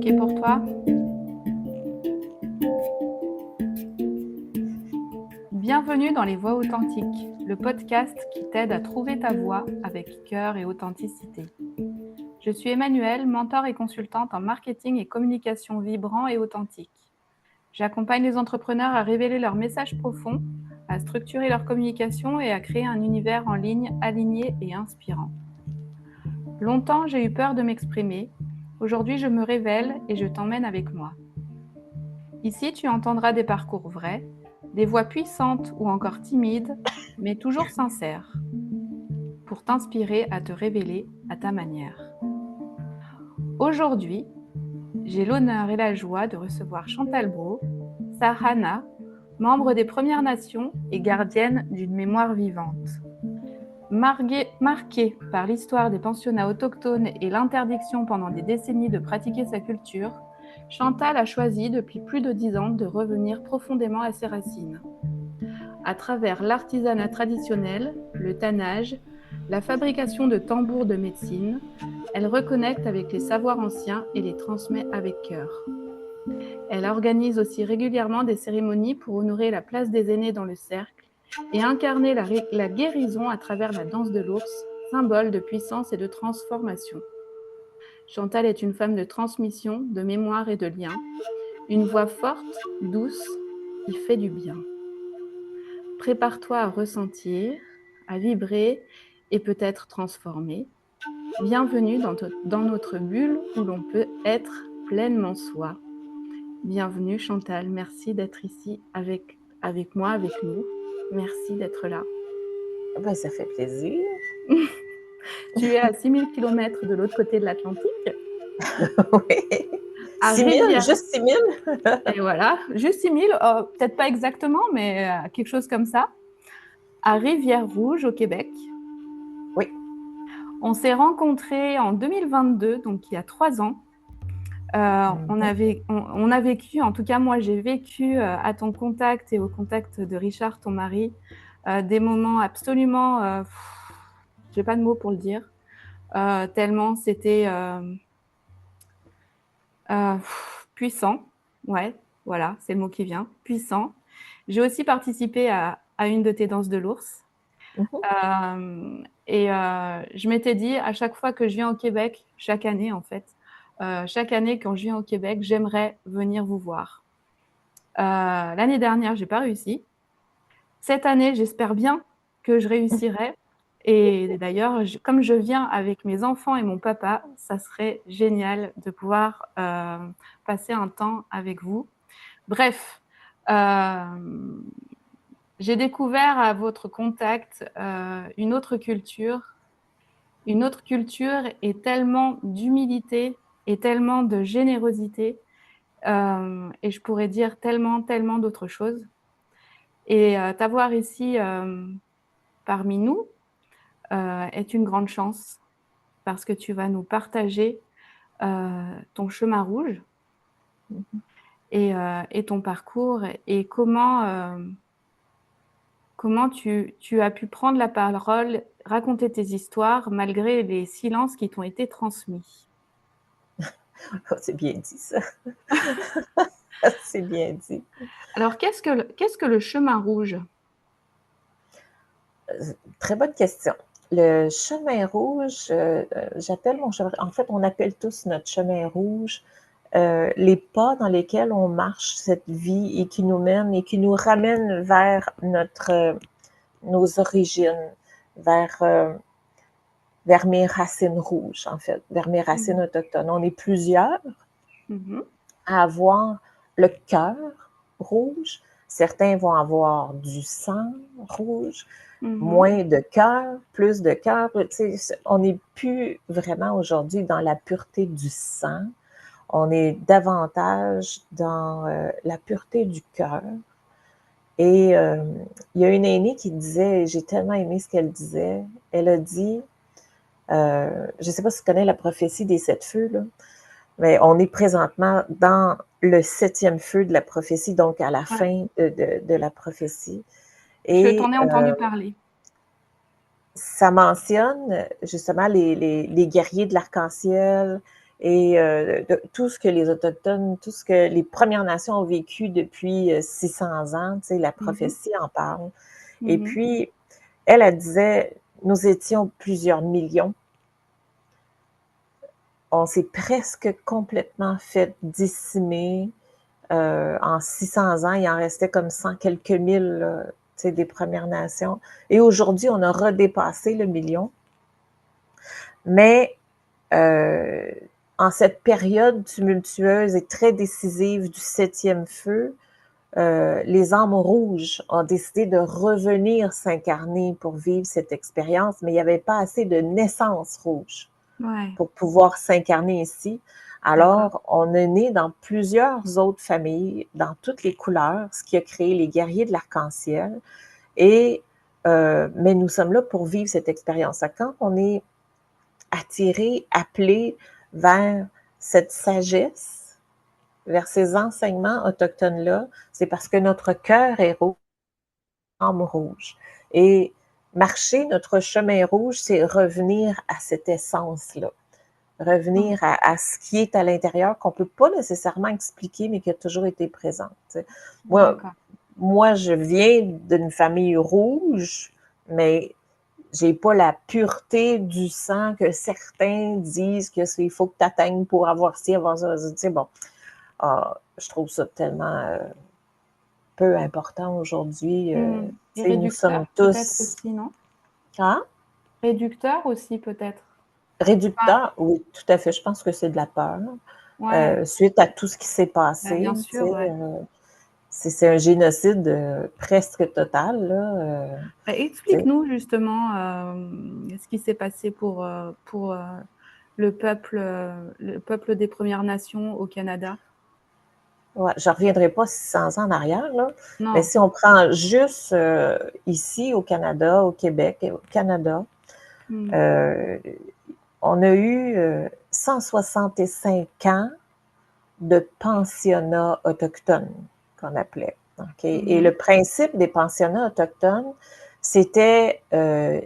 OK pour toi? Bienvenue dans Les Voix authentiques, le podcast qui t'aide à trouver ta voix avec cœur et authenticité. Je suis Emmanuelle, mentor et consultante en marketing et communication vibrant et authentique. J'accompagne les entrepreneurs à révéler leurs messages profonds, à structurer leur communication et à créer un univers en ligne aligné et inspirant. Longtemps, j'ai eu peur de m'exprimer. Aujourd'hui, je me révèle et je t'emmène avec moi. Ici, tu entendras des parcours vrais, des voix puissantes ou encore timides, mais toujours sincères, pour t'inspirer à te révéler à ta manière. Aujourd'hui, j'ai l'honneur et la joie de recevoir Chantal Braud, Sahana, membre des Premières Nations et gardienne d'une mémoire vivante. Marquée par l'histoire des pensionnats autochtones et l'interdiction pendant des décennies de pratiquer sa culture, Chantal a choisi depuis plus de 10 ans de revenir profondément à ses racines. À travers l'artisanat traditionnel, le tannage, la fabrication de tambours de médecine, elle reconnecte avec les savoirs anciens et les transmet avec cœur. Elle organise aussi régulièrement des cérémonies pour honorer la place des aînés dans le cercle et incarner la guérison à travers la danse de l'ours, symbole de puissance et de transformation. Chantal est une femme de transmission, de mémoire et de lien, une voix forte, douce, qui fait du bien. Prépare-toi à ressentir, à vibrer et peut-être transformer. Bienvenue dans notre bulle où l'on peut être pleinement soi. Bienvenue Chantal, merci d'être ici avec moi, avec nous. Merci d'être là. Ben, ça fait plaisir. Tu es à 6000 km de l'autre côté de l'Atlantique. Oui. À 6 000, Rivière. juste 6 000. Et voilà, juste 6000, peut-être pas exactement, mais quelque chose comme ça. À Rivière-Rouge, au Québec. Oui. On s'est rencontrés en 2022, donc il y a 3 ans. On a vécu, en tout cas moi j'ai vécu à ton contact et au contact de Richard, ton mari, des moments absolument, j'ai pas de mots pour le dire, tellement c'était puissant. Ouais, voilà, c'est le mot qui vient, puissant. J'ai aussi participé à une de tes danses de l'ours. Et je m'étais dit, à chaque fois que je viens au Québec, chaque année en fait, chaque année quand je viens au Québec, j'aimerais venir vous voir. L'année dernière, j'ai pas réussi. Cette année, j'espère bien que je réussirai. Et d'ailleurs, comme je viens avec mes enfants et mon papa, ça serait génial de pouvoir passer un temps avec vous. Bref, j'ai découvert à votre contact une autre culture et tellement d'humilité et tellement de générosité et je pourrais dire tellement d'autres choses. Et t'avoir ici parmi nous est une grande chance parce que tu vas nous partager ton chemin rouge et ton parcours et comment tu as pu prendre la parole, raconter tes histoires malgré les silences qui t'ont été transmis. Oh, c'est bien dit, ça. C'est bien dit. Alors, qu'est-ce que le chemin rouge? Très bonne question. Le chemin rouge, j'appelle mon chemin. En fait, on appelle tous notre chemin rouge les pas dans lesquels on marche cette vie et qui nous mènent et qui nous ramènent vers nos origines, vers mes racines rouges, en fait, vers mes racines autochtones. On est plusieurs à avoir le cœur rouge. Certains vont avoir du sang rouge, moins de cœur, plus de cœur. Tu sais, on n'est plus vraiment aujourd'hui dans la pureté du sang. On est davantage dans la pureté du cœur. Et il y a une aînée qui disait, j'ai tellement aimé ce qu'elle disait, elle a dit, je ne sais pas si tu connais la prophétie des 7 feux, là, mais on est présentement dans le 7e feu de la prophétie, donc à la fin de la prophétie. Et je t'en ai entendu parler. Ça mentionne justement les guerriers de l'arc-en-ciel et de tout ce que les Autochtones, tout ce que les Premières Nations ont vécu depuis 600 ans, tu sais, la prophétie en parle. Et puis, elle disait, nous étions plusieurs millions. On s'est presque complètement fait décimer. En 600 ans, il en restait comme 100 quelques mille, tu sais, des Premières Nations. Et aujourd'hui, on a redépassé le million. Mais en cette période tumultueuse et très décisive du 7e feu, les âmes rouges ont décidé de revenir s'incarner pour vivre cette expérience, mais il n'y avait pas assez de naissances rouges pour pouvoir s'incarner ici. Alors, on est né dans plusieurs autres familles, dans toutes les couleurs, ce qui a créé les guerriers de l'arc-en-ciel. Et, mais nous sommes là pour vivre cette expérience. Quand on est attiré, appelé vers cette sagesse, vers ces enseignements autochtones-là, c'est parce que notre cœur est rouge, âme rouge. Et marcher notre chemin rouge, c'est revenir à cette essence-là. Revenir à ce qui est à l'intérieur, qu'on ne peut pas nécessairement expliquer, mais qui a toujours été présent. Moi, je viens d'une famille rouge, mais j'ai pas la pureté du sang que certains disent qu'il faut que tu atteignes pour avoir ci, avoir ça. Tu sais, bon, je trouve ça tellement peu important aujourd'hui. Et réducteur, nous sommes peut-être tous... aussi, non? Hein? Réducteur aussi, peut-être. Réducteur, oui, tout à fait. Je pense que c'est de la peur. Suite à tout ce qui s'est passé. Bien sûr, c'est un génocide presque total. Là, explique-nous justement ce qui s'est passé pour le peuple des Premières Nations au Canada. Ouais, je ne reviendrai pas 600 ans en arrière, là, Non. mais si on prend juste ici au Canada, au Québec, au Canada, on a eu 165 ans de pensionnats autochtones, qu'on appelait. Okay? Et le principe des pensionnats autochtones, c'était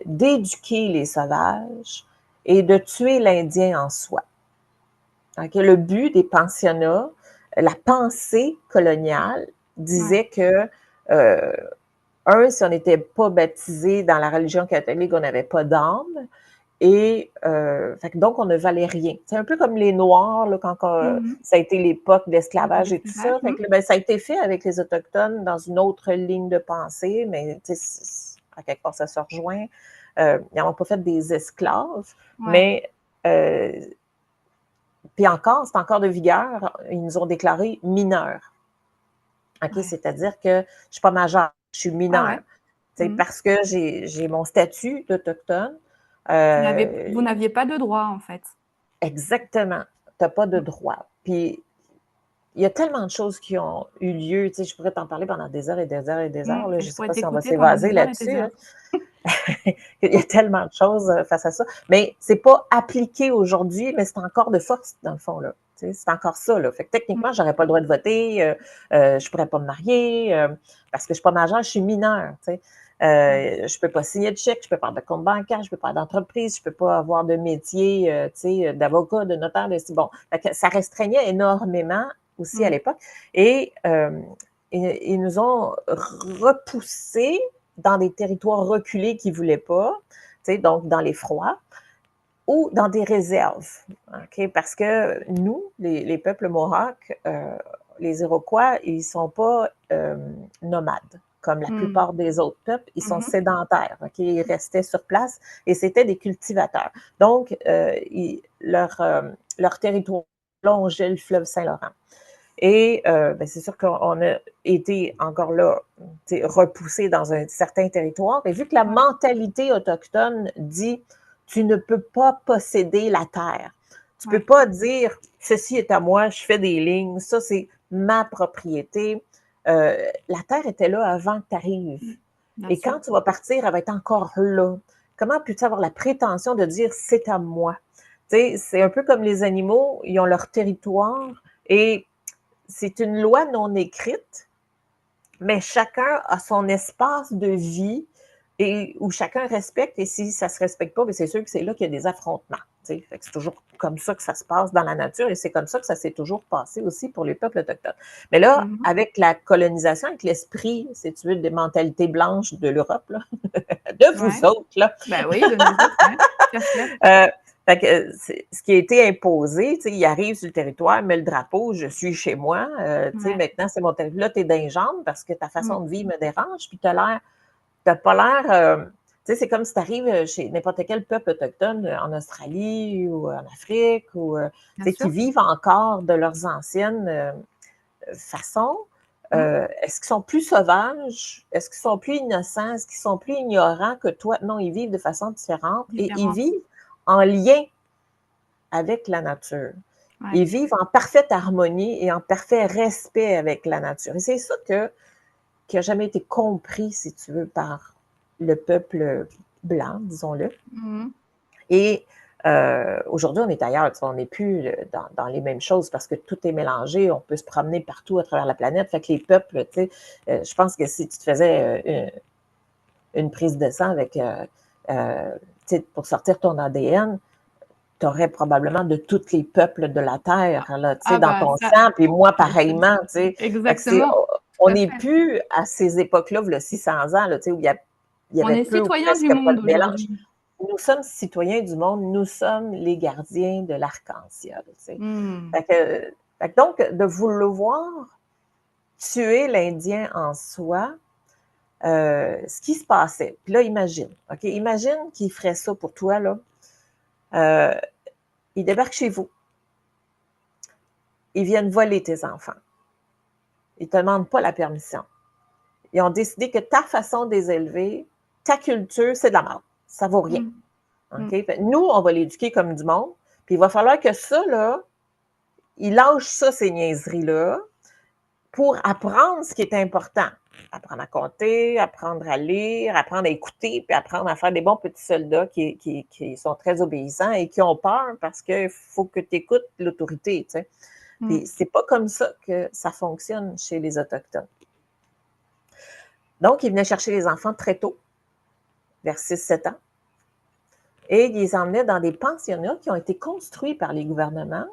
d'éduquer les sauvages et de tuer l'Indien en soi. Okay? Le but des pensionnats, la pensée coloniale disait que, si on n'était pas baptisé dans la religion catholique, on n'avait pas d'âme. Et donc, on ne valait rien. C'est un peu comme les Noirs, là, quand ça a été l'époque de l'esclavage et tout ça. Fait que, ça a été fait avec les Autochtones dans une autre ligne de pensée, mais à quelque part, ça se rejoint. Ils n'ont pas fait des esclaves, mais puis encore, c'est encore de vigueur, ils nous ont déclarés mineurs. C'est-à-dire que je ne suis pas majeure, je suis mineure. Parce que j'ai mon statut d'Autochtone. Vous n'aviez pas de droit, en fait. Exactement. Tu n'as pas de droit. Puis, il y a tellement de choses qui ont eu lieu. Je pourrais t'en parler pendant des heures et des heures et des heures. Là. Je ne sais pas si on va s'évaser là-dessus. Il y a tellement de choses face à ça. Mais ce n'est pas appliqué aujourd'hui, mais c'est encore de force, dans le fond. Là. C'est encore ça. Là. Fait que techniquement, je n'aurais pas le droit de voter. Je ne pourrais pas me marier parce que je ne suis pas majeure, je suis mineure. Je ne peux pas signer de chèque, je ne peux pas avoir de compte bancaire, je ne peux pas avoir d'entreprise, je ne peux pas avoir de métier d'avocat, de notaire. Bon, ça restreignait énormément aussi à l'époque. Et ils nous ont repoussés dans des territoires reculés qu'ils ne voulaient pas, donc dans les froids, ou dans des réserves. Parce que nous, les peuples Mohawks, les Iroquois, ils ne sont pas nomades, comme la plupart des autres peuples. Ils sont sédentaires. Ils restaient sur place et c'était des cultivateurs. Donc, leur territoire longeait le fleuve Saint-Laurent. Et c'est sûr qu'on a été encore là repoussé dans un certain territoire. Et vu que la mentalité autochtone dit tu ne peux pas posséder la terre. Tu ne peux pas dire ceci est à moi, je fais des lignes, ça c'est ma propriété. La terre était là avant que tu arrives. Et quand tu vas partir, elle va être encore là. Comment peux-tu avoir la prétention de dire c'est à moi? C'est un peu comme les animaux, ils ont leur territoire et c'est une loi non écrite, mais chacun a son espace de vie et où chacun respecte. Et si ça ne se respecte pas, c'est sûr que c'est là qu'il y a des affrontements. Fait que c'est toujours comme ça que ça se passe dans la nature et c'est comme ça que ça s'est toujours passé aussi pour les peuples autochtones. Mais là, avec la colonisation, avec l'esprit, si tu veux, des mentalités blanches de l'Europe, là, de vous autres, là. Ben oui, de nous autres, ouais. Fait que ce qui a été imposé, il arrive sur le territoire, met le drapeau, je suis chez moi, maintenant c'est mon territoire. Là, tu es dans les jambes parce que ta façon de vivre me dérange, puis t'as pas l'air. C'est comme si tu arrives chez n'importe quel peuple autochtone en Australie ou en Afrique, ou qui vivent encore de leurs anciennes façons. Est-ce qu'ils sont plus sauvages? Est-ce qu'ils sont plus innocents? Est-ce qu'ils sont plus ignorants que toi? Non, ils vivent de façon différente. Et ils vivent en lien avec la nature. Ouais. Ils vivent en parfaite harmonie et en parfait respect avec la nature. Et c'est ça qui n'a jamais été compris, si tu veux, par le peuple blanc, disons-le. Et aujourd'hui, on est ailleurs. On n'est plus dans les mêmes choses parce que tout est mélangé. On peut se promener partout à travers la planète. Fait que les peuples, je pense que si tu te faisais une prise de sang avec, pour sortir ton ADN, tu aurais probablement de tous les peuples de la Terre là, dans ton sang, puis moi pareillement. Exactement. On n'est plus à ces époques-là, il y a 600 ans, là, où il y avait peu ou presque pas de mélange. Nous sommes citoyens du monde, nous sommes les gardiens de l'arc-en-ciel. Donc, de vouloir tuer l'Indien en soi, ce qui se passait. Puis là, imagine qu'il ferait ça pour toi, là. Ils débarquent chez vous. Ils viennent voler tes enfants. Ils ne te demandent pas la permission. Ils ont décidé que ta façon de les élever, ta culture, c'est de la merde. Ça ne vaut rien. Nous, on va l'éduquer comme du monde. Puis il va falloir que ça, là, il lâche ça, ces niaiseries-là, pour apprendre ce qui est important. Apprendre à compter, apprendre à lire, apprendre à écouter, puis apprendre à faire des bons petits soldats qui sont très obéissants et qui ont peur parce qu'il faut que tu écoutes l'autorité. Puis c'est pas comme ça que ça fonctionne chez les Autochtones. Donc, ils venaient chercher les enfants très tôt, vers 6-7 ans, et ils les emmenaient dans des pensionnats qui ont été construits par les gouvernements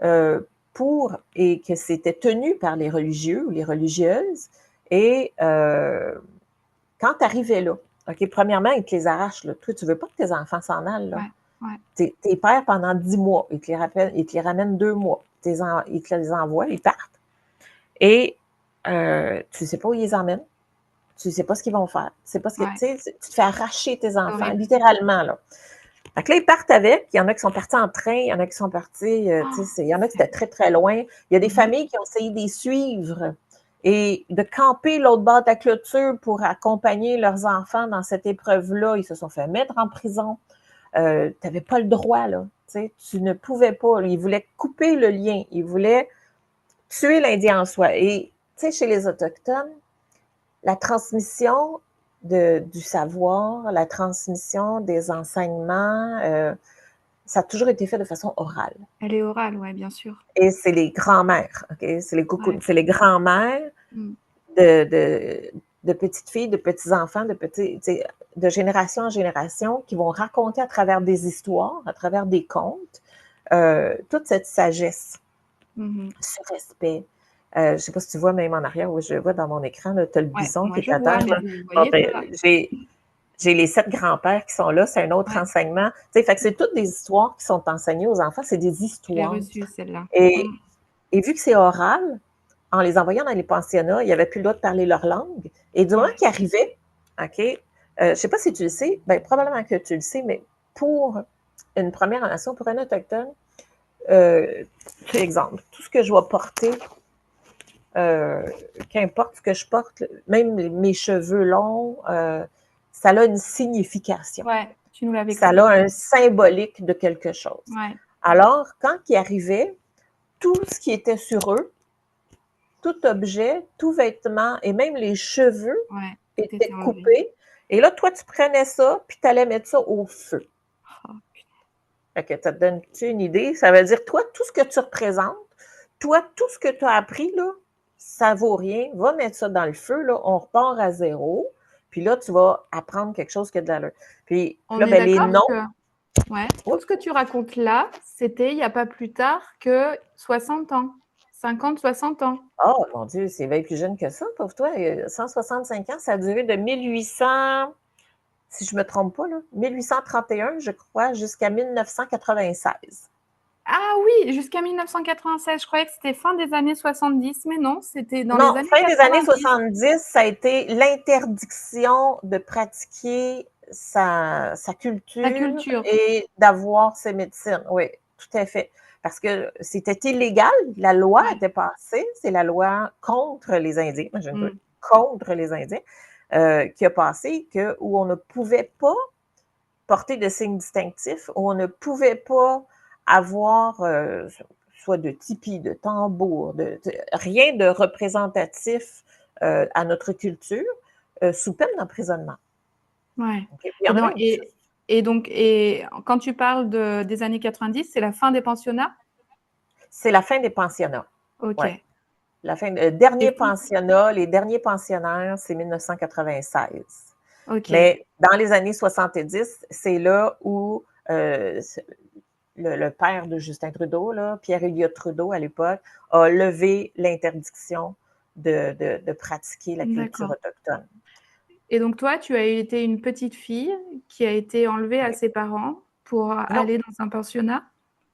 et que c'était tenu par les religieux ou les religieuses. Et quand tu arrivais là, premièrement, ils te les arrachent. Là. Toi, tu ne veux pas que tes enfants s'en aillent. Là. T'es pères pendant 10 mois. Ils te les ramènent 2 mois. Ils te les envoient, ils partent. Et tu ne sais pas où ils les emmènent. Tu ne sais pas ce qu'ils vont faire. Tu te fais arracher tes enfants, littéralement. Là. Donc là, ils partent avec. Il y en a qui sont partis en train, il y en a qui sont partis, il y en a qui étaient très, très loin. Il y a des familles qui ont essayé de les suivre et de camper l'autre bord de la clôture pour accompagner leurs enfants dans cette épreuve-là. Ils se sont fait mettre en prison. Tu n'avais pas le droit, là. Tu ne pouvais pas. Ils voulaient couper le lien. Ils voulaient tuer l'Indien en soi. Et, chez les Autochtones, la transmission du savoir, la transmission des enseignements, ça a toujours été fait de façon orale. Elle est orale, oui, bien sûr. Et c'est les grands-mères, c'est les grands-mères de petites filles, de petits-enfants, de génération en génération qui vont raconter à travers des histoires, à travers des contes, toute cette sagesse, ce respect. Je ne sais pas si tu vois même en arrière, où je vois dans mon écran, tu as le bison qui est à terre. J'ai les 7 grands-pères qui sont là, c'est un autre enseignement. Fait que c'est toutes des histoires qui sont enseignées aux enfants, c'est des histoires. Je l'ai reçue, celle-là. Et vu que c'est oral, en les envoyant dans les pensionnats, ils n'avaient plus le droit de parler leur langue. Et du moment qu'ils arrivaient, je ne sais pas si tu le sais, probablement que tu le sais, mais pour une Première Nation, pour un Autochtone, par exemple, tout ce que je vais porter, qu'importe ce que je porte, même mes cheveux longs, ça a une signification. Oui, tu nous l'avais expliqué. Ça a un symbolique de quelque chose. Ouais. Alors, quand ils arrivaient, tout ce qui était sur eux, tout objet, tout vêtement, et même les cheveux étaient coupés. Et là, toi, tu prenais ça, puis tu allais mettre ça au feu. Fait que ça te donne une idée. Ça veut dire, toi, tout ce que tu représentes, toi, tout ce que tu as appris, là, ça vaut rien. Va mettre ça dans le feu, là, on repart à zéro. Puis là, tu vas apprendre quelque chose qui a de l'allure. Puis là, les noms. Ouais. Tout ce que tu racontes là, c'était il n'y a pas plus tard que 60 ans. 50, 60 ans. Oh mon Dieu, c'est bien plus jeune que ça, pauvre toi. 165 ans, ça a duré de 1800, si je ne me trompe pas, là, 1831, je crois, jusqu'à 1996. Ah oui, jusqu'à 1996. Je croyais que c'était fin des années 70, mais non, c'était dans les Non, années fin des années 90. 70, ça a été l'interdiction de pratiquer sa La culture culture. et d'avoir ses médecines. Oui, tout à fait. Parce que c'était illégal, la loi Ouais. était passée, c'est la loi contre les Indiens, imagine-toi, Mm. contre les Indiens, qui a passé, où on ne pouvait pas porter de signes distinctifs, où on ne pouvait pas avoir soit de tipi, de tambour, rien de représentatif à notre culture, sous peine d'emprisonnement. Ouais. Okay? Il y en a même qui... Et quand tu parles des années 90, c'est la fin des pensionnats? C'est la fin des pensionnats. Ok. Ouais. La fin C'est dernier fou. pensionnat, les derniers pensionnaires, c'est 1996. Ok. Mais dans les années 70, c'est là où le père de Justin Trudeau, là, Pierre-Éliott Trudeau à l'époque, a levé l'interdiction de pratiquer la culture D'accord. autochtone. Et donc toi, tu as été une petite fille qui a été enlevée à Ouais. ses parents pour Non, aller dans un pensionnat?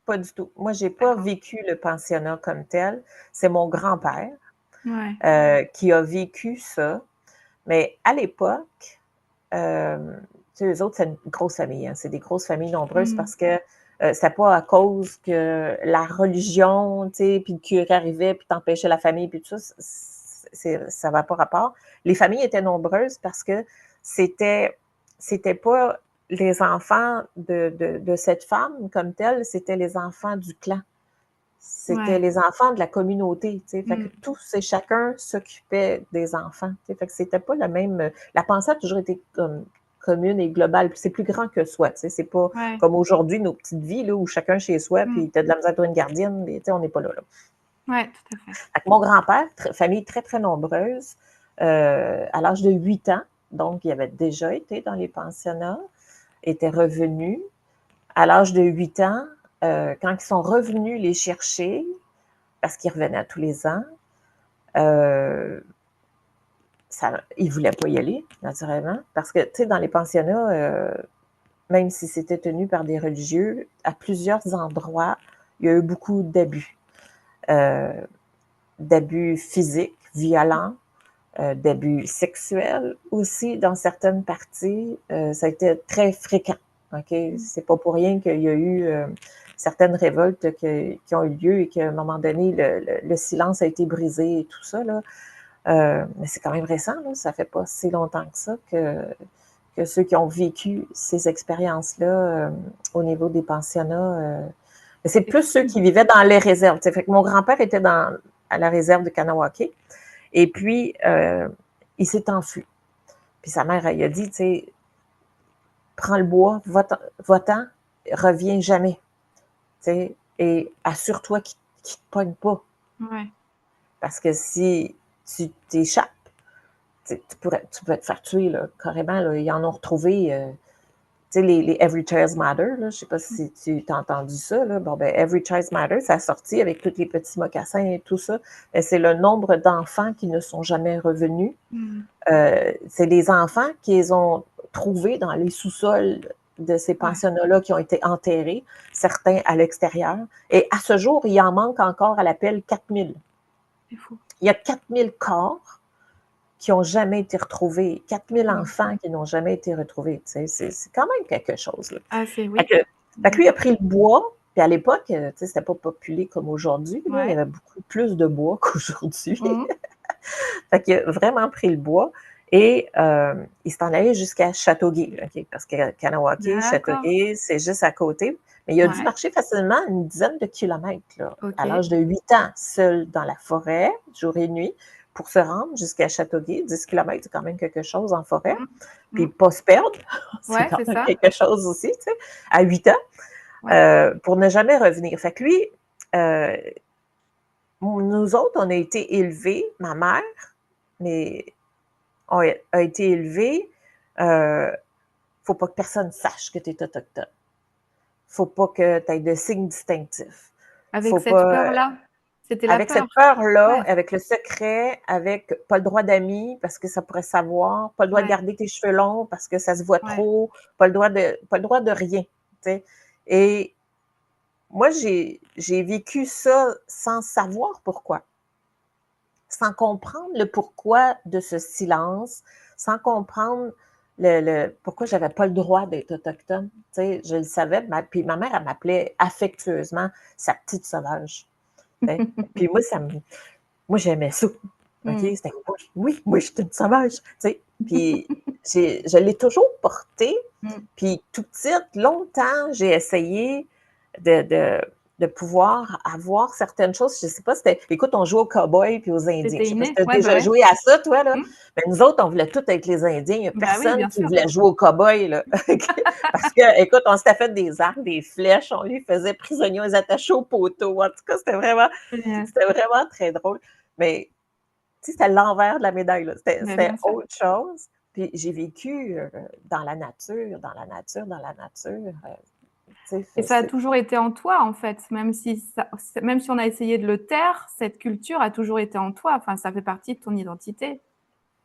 pas du tout. Moi, j'ai pas D'accord. vécu le pensionnat comme tel. C'est mon grand-père Ouais. qui a vécu ça. Mais à l'époque, euh, tu sais, eux autres, c'est une grosse famille. Hein. C'est des grosses familles nombreuses Mm. parce que c'était pas à cause que la religion, tu sais, puis le curé arrivait, puis t'empêchait la famille, puis tout ça, ça va pas rapport. Les familles étaient nombreuses parce que c'était, c'était pas les enfants de cette femme comme telle, c'était les enfants du clan. C'était Ouais. les enfants de la communauté, tu sais. Fait que Mm. tous et chacun s'occupait des enfants, tu sais. Fait que c'était pas la même... La pensée a toujours été comme commune et globale. Puis c'est plus grand que soi, tu sais. C'est pas Ouais. comme aujourd'hui, nos petites vies, là, où chacun chez soi, Mm. puis t'as de la misère pour une gardienne, mais tu sais, on n'est pas là, là. Ouais, tout à fait. Fait que mon grand-père, famille très, très nombreuse, à l'âge de 8 ans, donc il avait déjà été dans les pensionnats, était revenu. À l'âge de 8 ans, quand ils sont revenus les chercher, parce qu'ils revenaient tous les ans, ils ne voulaient pas y aller, naturellement, parce que, tu sais, dans les pensionnats, même si c'était tenu par des religieux, à plusieurs endroits, il y a eu beaucoup d'abus. Euh, D'abus physiques, violents, d'abus sexuels aussi dans certaines parties. Ça a été très fréquent. Okay? Mm. C'est pas pour rien qu'il y a eu certaines révoltes qui ont eu lieu et qu'à un moment donné, le silence a été brisé et tout ça. Là. Mais c'est quand même récent, là. Ça fait pas si longtemps que ça que ceux qui ont vécu ces expériences-là au niveau des pensionnats. Mais c'est C'est plus ceux fou. qui vivaient dans les réserves. Fait que mon grand-père était à la réserve de Kanawake. Et puis, il s'est enfui. Puis sa mère, elle a dit, tu sais, prends le bois, va-t'en, reviens jamais. Tu sais, et assure-toi qu'il ne te pogne pas. Ouais. Parce que si tu t'échappes, tu pourrais te faire tuer, là, carrément. Là. Ils en ont retrouvé, tu sais, les Every Child Matter, là, je ne sais pas si tu as entendu ça. Là. Bon, ben, Every Child Matter, ça a sorti avec tous les petits mocassins et tout ça. Ben, c'est le nombre d'enfants qui ne sont jamais revenus. Mm. C'est des enfants qu'ils ont trouvés dans les sous-sols de ces Ouais. pensionnats-là qui ont été enterrés, certains à l'extérieur. Et à ce jour, il en manque encore à l'appel 4000. C'est fou. Il y a 4000 corps qui n'ont jamais été retrouvés, 4000 Mm. enfants qui n'ont jamais été retrouvés. C'est quand même quelque chose. Là. Ah, c'est Fait oui. que, fait que Mm. lui a pris le bois, puis à l'époque, c'était pas populé comme aujourd'hui. Il y Ouais. avait beaucoup plus de bois qu'aujourd'hui. Mm. Fait qu'il a vraiment pris le bois et il s'est en allé jusqu'à Châteauguay, okay? Parce que Kanawake, D'accord. Châteauguay, c'est juste à côté. Mais il a dû Ouais. marcher facilement une dizaine de kilomètres là, à Ok. l'âge de 8 ans, seul dans la forêt, jour et nuit, pour se rendre jusqu'à Châteauguay. 10 kilomètres, c'est quand même quelque chose en forêt. Mm. Puis Mm. pas se perdre, c'est Ouais, quand c'est même ça. quelque chose aussi, tu sais, à 8 ans, Ouais. pour ne jamais revenir. Fait que lui, euh, nous autres, on a été élevés, ma mère, mais a été élevé, faut pas que personne sache que tu es autochtone. faut pas que tu aies de signes distinctifs. Avec Faut cette pas, peur-là? C'était la avec peur? cette peur-là, Ouais, avec le secret, avec pas le droit d'amis parce que ça pourrait savoir, pas le droit de ouais, garder tes cheveux longs parce que ça se voit ouais. trop, pas le droit de rien, tu sais. Et moi, j'ai vécu ça sans savoir pourquoi, sans comprendre le pourquoi de ce silence, sans comprendre pourquoi j'avais pas le droit d'être autochtone. Tu sais, je le savais, puis ma mère, elle m'appelait affectueusement sa petite sauvage. Tu sais. Puis moi, j'aimais ça. OK? Mmh. C'était oui, moi, je suis une sauvage. Tu sais. Puis je l'ai toujours porté. Mmh. Puis tout petite, longtemps, j'ai essayé de, de, de pouvoir avoir certaines choses. Je sais pas, écoute, on joue aux cow-boys puis aux Indiens. C'était Je sais pas si inné? tu as Ouais, bah, déjà ouais. joué à ça, toi, là. Mmh. Mais nous autres, on voulait tous être les Indiens. Il n'y a Bah, oui, personne bien qui sûr. voulait jouer aux cow-boys, là. Parce que, écoute, on s'était fait des arcs, des flèches, on les faisait prisonniers, on les attachait au poteau. En tout cas, Génial. c'était vraiment très drôle. Mais, tu sais, c'était l'envers de la médaille, là. Bah, C'était bien sûr. autre chose. Puis j'ai vécu dans la nature, dans la nature, dans la nature. Tu Et sais, ça a toujours été en toi, en fait, même si on a essayé de le taire, cette culture a toujours été en toi. Enfin, ça fait partie de ton identité,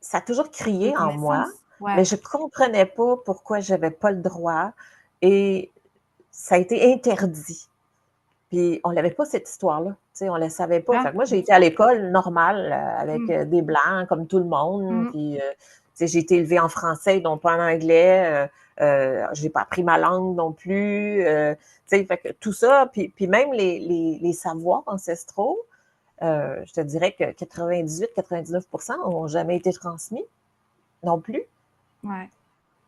ça a toujours de crié ton en moi, essence. mais Ouais. je ne comprenais pas pourquoi je n'avais pas le droit et ça a été interdit. Puis on n'avait pas cette histoire-là, tu sais, on ne la savait pas. Fait Ah, que moi, j'ai bien été à sûr. l'école normale avec Mmh. des Blancs comme tout le monde, Mmh. puis tu sais, j'ai été élevée en français, donc pas en anglais. Je n'ai pas appris ma langue non plus. Tu sais, fait que tout ça, puis même les savoirs ancestraux, je te dirais que 98-99% n'ont jamais été transmis non plus. Ouais.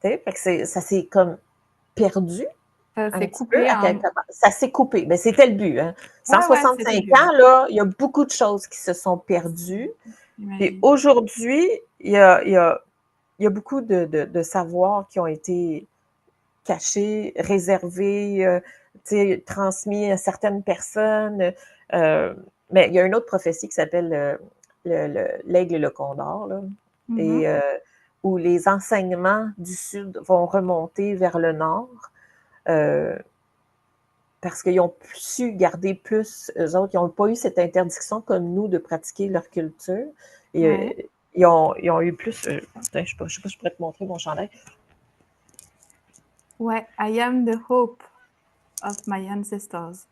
Tu sais, fait que ça s'est comme perdu Ça un s'est petit peu coupé à à un quelque part. Ça s'est coupé. Mais c'était le but. Hein. ouais, ouais, c'était le 165 but, ouais. ans, là, il y a beaucoup de choses qui se sont perdues. Puis J'imagine. aujourd'hui, il y a beaucoup de savoirs qui ont été cachés, réservés, transmis à certaines personnes. Euh, mais il y a une autre prophétie qui s'appelle l'aigle et le condor, là, Mmh. et où les enseignements du Sud vont remonter vers le Nord. Euh, parce qu'ils ont su garder plus, eux autres, ils n'ont pas eu cette interdiction comme nous de pratiquer leur culture. Et, Ouais. ils ont eu plus. Putain, je ne sais pas si je pourrais te montrer mon chandail. Ouais. I am the hope of my ancestors.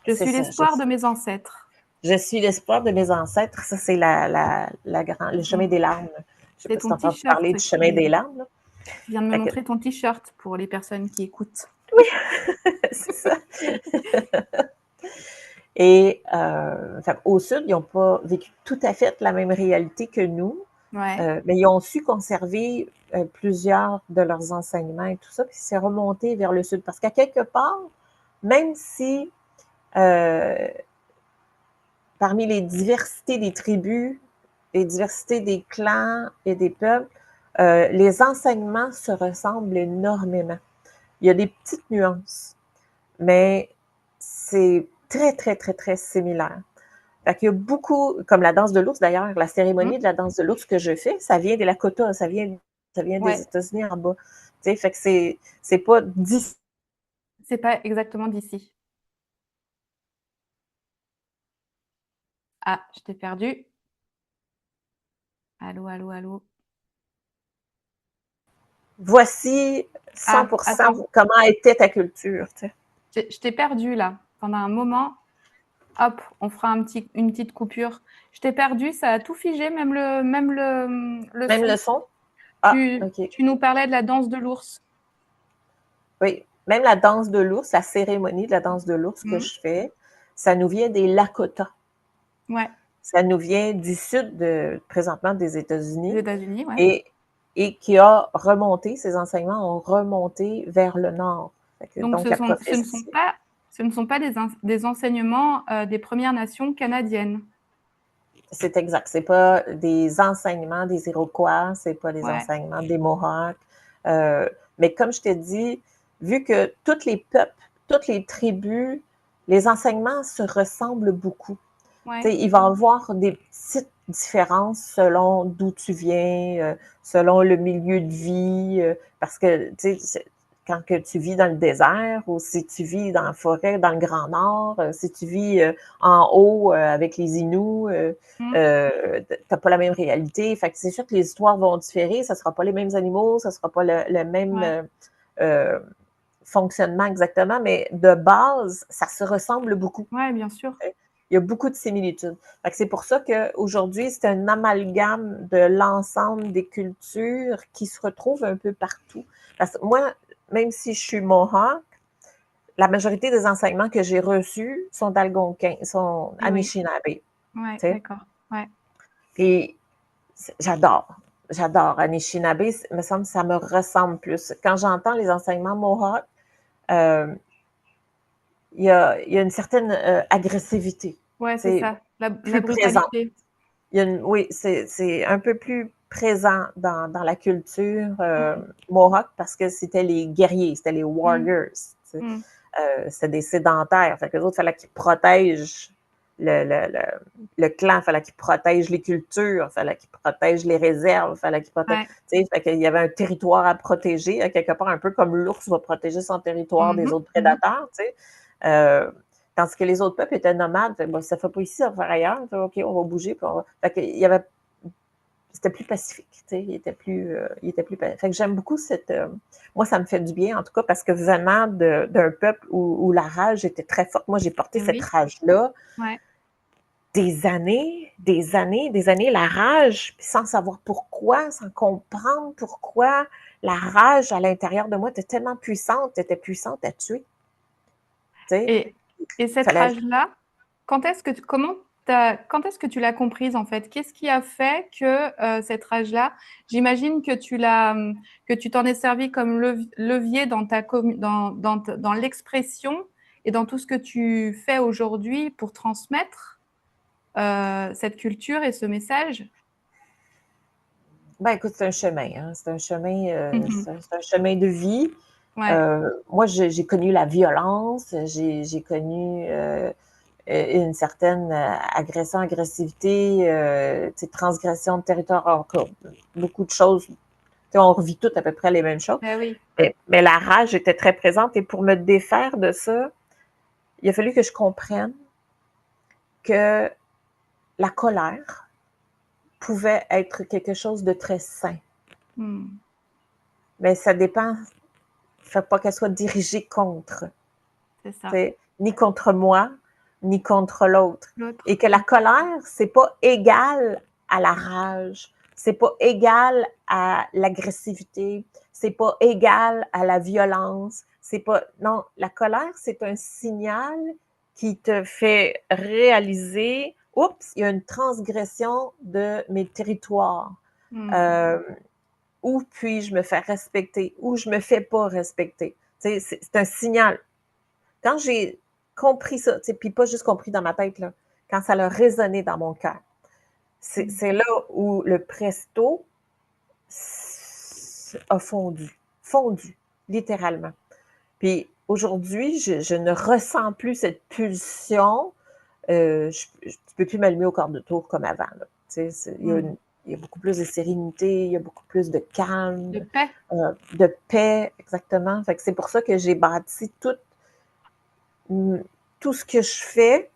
Je C'est suis ça. l'espoir de mes ancêtres. Je suis l'espoir de mes ancêtres. Ça, c'est le chemin Mmh. des larmes. Je ne sais C'est pas si ton tu as entendu parler t-shirt du chemin des larmes. Là. tu viens de me Fait que, montrer ton t-shirt pour les personnes qui écoutent. c'est ça. Et au Sud, ils n'ont pas vécu tout à fait la même réalité que nous. Ouais. Mais ils ont su conserver plusieurs de leurs enseignements et tout ça, puis c'est remonté vers le Sud. Parce qu'à quelque part, même si euh, parmi les diversités des tribus, les diversités des clans et des peuples, les enseignements se ressemblent énormément. Il y a des petites nuances, mais c'est très, très, très, très similaire. Fait qu'il y a beaucoup, comme la danse de l'ours d'ailleurs, la Mmh. cérémonie de la danse de l'ours que je fais, ça vient des Lakota, ça vient des Ouais. États-Unis en bas. Tu sais, fait que c'est pas d'ici. C'est pas exactement d'ici. Ah, je t'ai perdu. Allô, allô, allô? Voici Ah, 100% attends, comment était ta culture. Tu sais. je t'ai perdu là. Pendant un moment, hop, on fera une petite coupure. Je t'ai perdu, ça a tout figé, même le Même son. le son? Ah, Tu, OK. tu nous parlais de la danse de l'ours. Oui. Même la danse de l'ours, la cérémonie de la danse de l'ours que Mmh. je fais, ça nous vient des Lakota. Ouais, Ça nous vient du sud, présentement, des les États-Unis. États-Unis, ouais. Et, et qui a remonté, ces enseignements ont remonté vers le nord. Donc, Donc, la prophétie, ce ne sont pas des enseignements des Premières Nations canadiennes. c'est exact. C'est pas des enseignements des Iroquois, c'est pas des Ouais. enseignements des Mohawks. Mais comme je t'ai dit, vu que tous les peuples, toutes les tribus, les enseignements se ressemblent beaucoup. Ouais. T'sais, il va y avoir des petites différences selon d'où tu viens, selon le milieu de vie, parce que quand que tu vis dans le désert ou si tu vis dans la forêt, dans le Grand Nord, si tu vis en haut avec les Inuits, t'as pas la même réalité. Fait que c'est sûr que les histoires vont différer, ça sera pas les mêmes animaux, ça sera pas le même fonctionnement exactement, mais de base, ça se ressemble beaucoup. Oui, bien sûr. Il y a beaucoup de similitudes. Fait que c'est pour ça qu'aujourd'hui, c'est un amalgame de l'ensemble des cultures qui se retrouvent un peu partout. Parce que moi, même si je suis Mohawk, la majorité des enseignements que j'ai reçus sont algonquins, sont Anishinaabe. Oui, d'accord. Ouais. Puis j'adore. J'adore Anishinaabe. Il me semble que ça me ressemble plus. Quand j'entends les enseignements Mohawk, il y a une certaine agressivité. Ouais, c'est ça, la plus présente. brutalité. Oui, c'est un peu plus présent dans la culture Mohawk parce que c'était les guerriers, c'était les warriors. C'était des sédentaires. Fait que les autres, il fallait qu'ils protègent le clan, il fallait qu'ils protègent les cultures, il fallait qu'ils protègent les réserves, il fallait qu'ils protègent. Fait qu'il y avait un territoire à protéger, quelque part, un peu comme l'ours va protéger son territoire des autres prédateurs. Tandis que les autres peuples étaient nomades. Bon, ça ne fait pas ici, ça va faire ailleurs. OK, on va bouger. Puis Fait qu'il y avait... C'était plus pacifique. Il était plus pacifique. Fait que j'aime beaucoup cette... Moi, ça me fait du bien, en tout cas, parce que venant d'un peuple où la rage était très forte, moi, j'ai porté cette rage-là des années, la rage, puis sans savoir pourquoi, sans comprendre pourquoi la rage à l'intérieur de moi était tellement puissante, puissante à tuer. Et cette rage-là, quand est-ce que tu l'as comprise en fait? Qu'est-ce qui a fait que cette rage-là, j'imagine que tu t'en es servi comme levier dans l'expression et dans tout ce que tu fais aujourd'hui pour transmettre cette culture et ce message? Ben écoute, c'est un chemin, hein. C'est un chemin de vie. Ouais. Moi, j'ai connu la violence, j'ai connu une certaine agression, agressivité, transgression de territoire, encore beaucoup de choses. On revit toutes à peu près les mêmes choses. Oui. Mais la rage était très présente et pour me défaire de ça, il a fallu que je comprenne que la colère pouvait être quelque chose de très sain. Mais ça dépend. Il ne faut pas qu'elle soit dirigée contre. C'est ça. Ni contre moi, ni contre l'autre. Et que la colère, c'est pas égal à la rage, c'est pas égal à l'agressivité, c'est pas égal à la violence, c'est pas... Non, la colère, c'est un signal qui te fait réaliser, oups, il y a une transgression de mes territoires. Où puis-je me faire respecter, où je me fais pas respecter. C'est un signal. Quand j'ai compris ça, puis pas juste compris dans ma tête, là, quand ça a résonné dans mon cœur, c'est là où le presto a fondu, littéralement. Puis aujourd'hui, je ne ressens plus cette pulsion. Tu ne peux plus m'allumer au quart de tour comme avant. Il y a beaucoup plus de sérénité, il y a beaucoup plus de calme. De paix. De paix, exactement. Fait que c'est pour ça que j'ai bâti tout ce que je fais,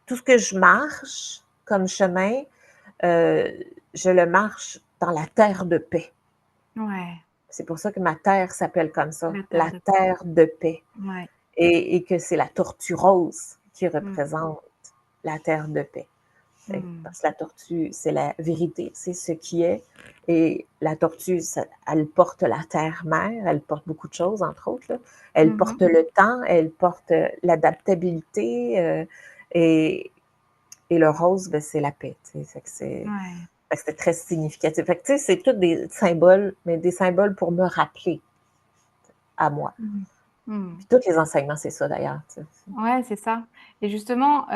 tout ce que je marche comme chemin, je le marche dans la terre de paix. Ouais. C'est pour ça que ma terre s'appelle comme ça, La terre de paix. Ouais. Et que c'est la tortue rose qui représente la terre de paix. Parce que la tortue, c'est la vérité, c'est ce qui est. Et la tortue, elle porte la terre-mère, elle porte beaucoup de choses, entre autres. Là. Elle porte le temps, elle porte l'adaptabilité. Et le rose, ben, c'est la paix. C'est très significatif. Fait que, c'est tous des symboles, mais des symboles pour me rappeler à moi. Puis tous les enseignements, c'est ça d'ailleurs. Ouais, c'est ça. Et justement,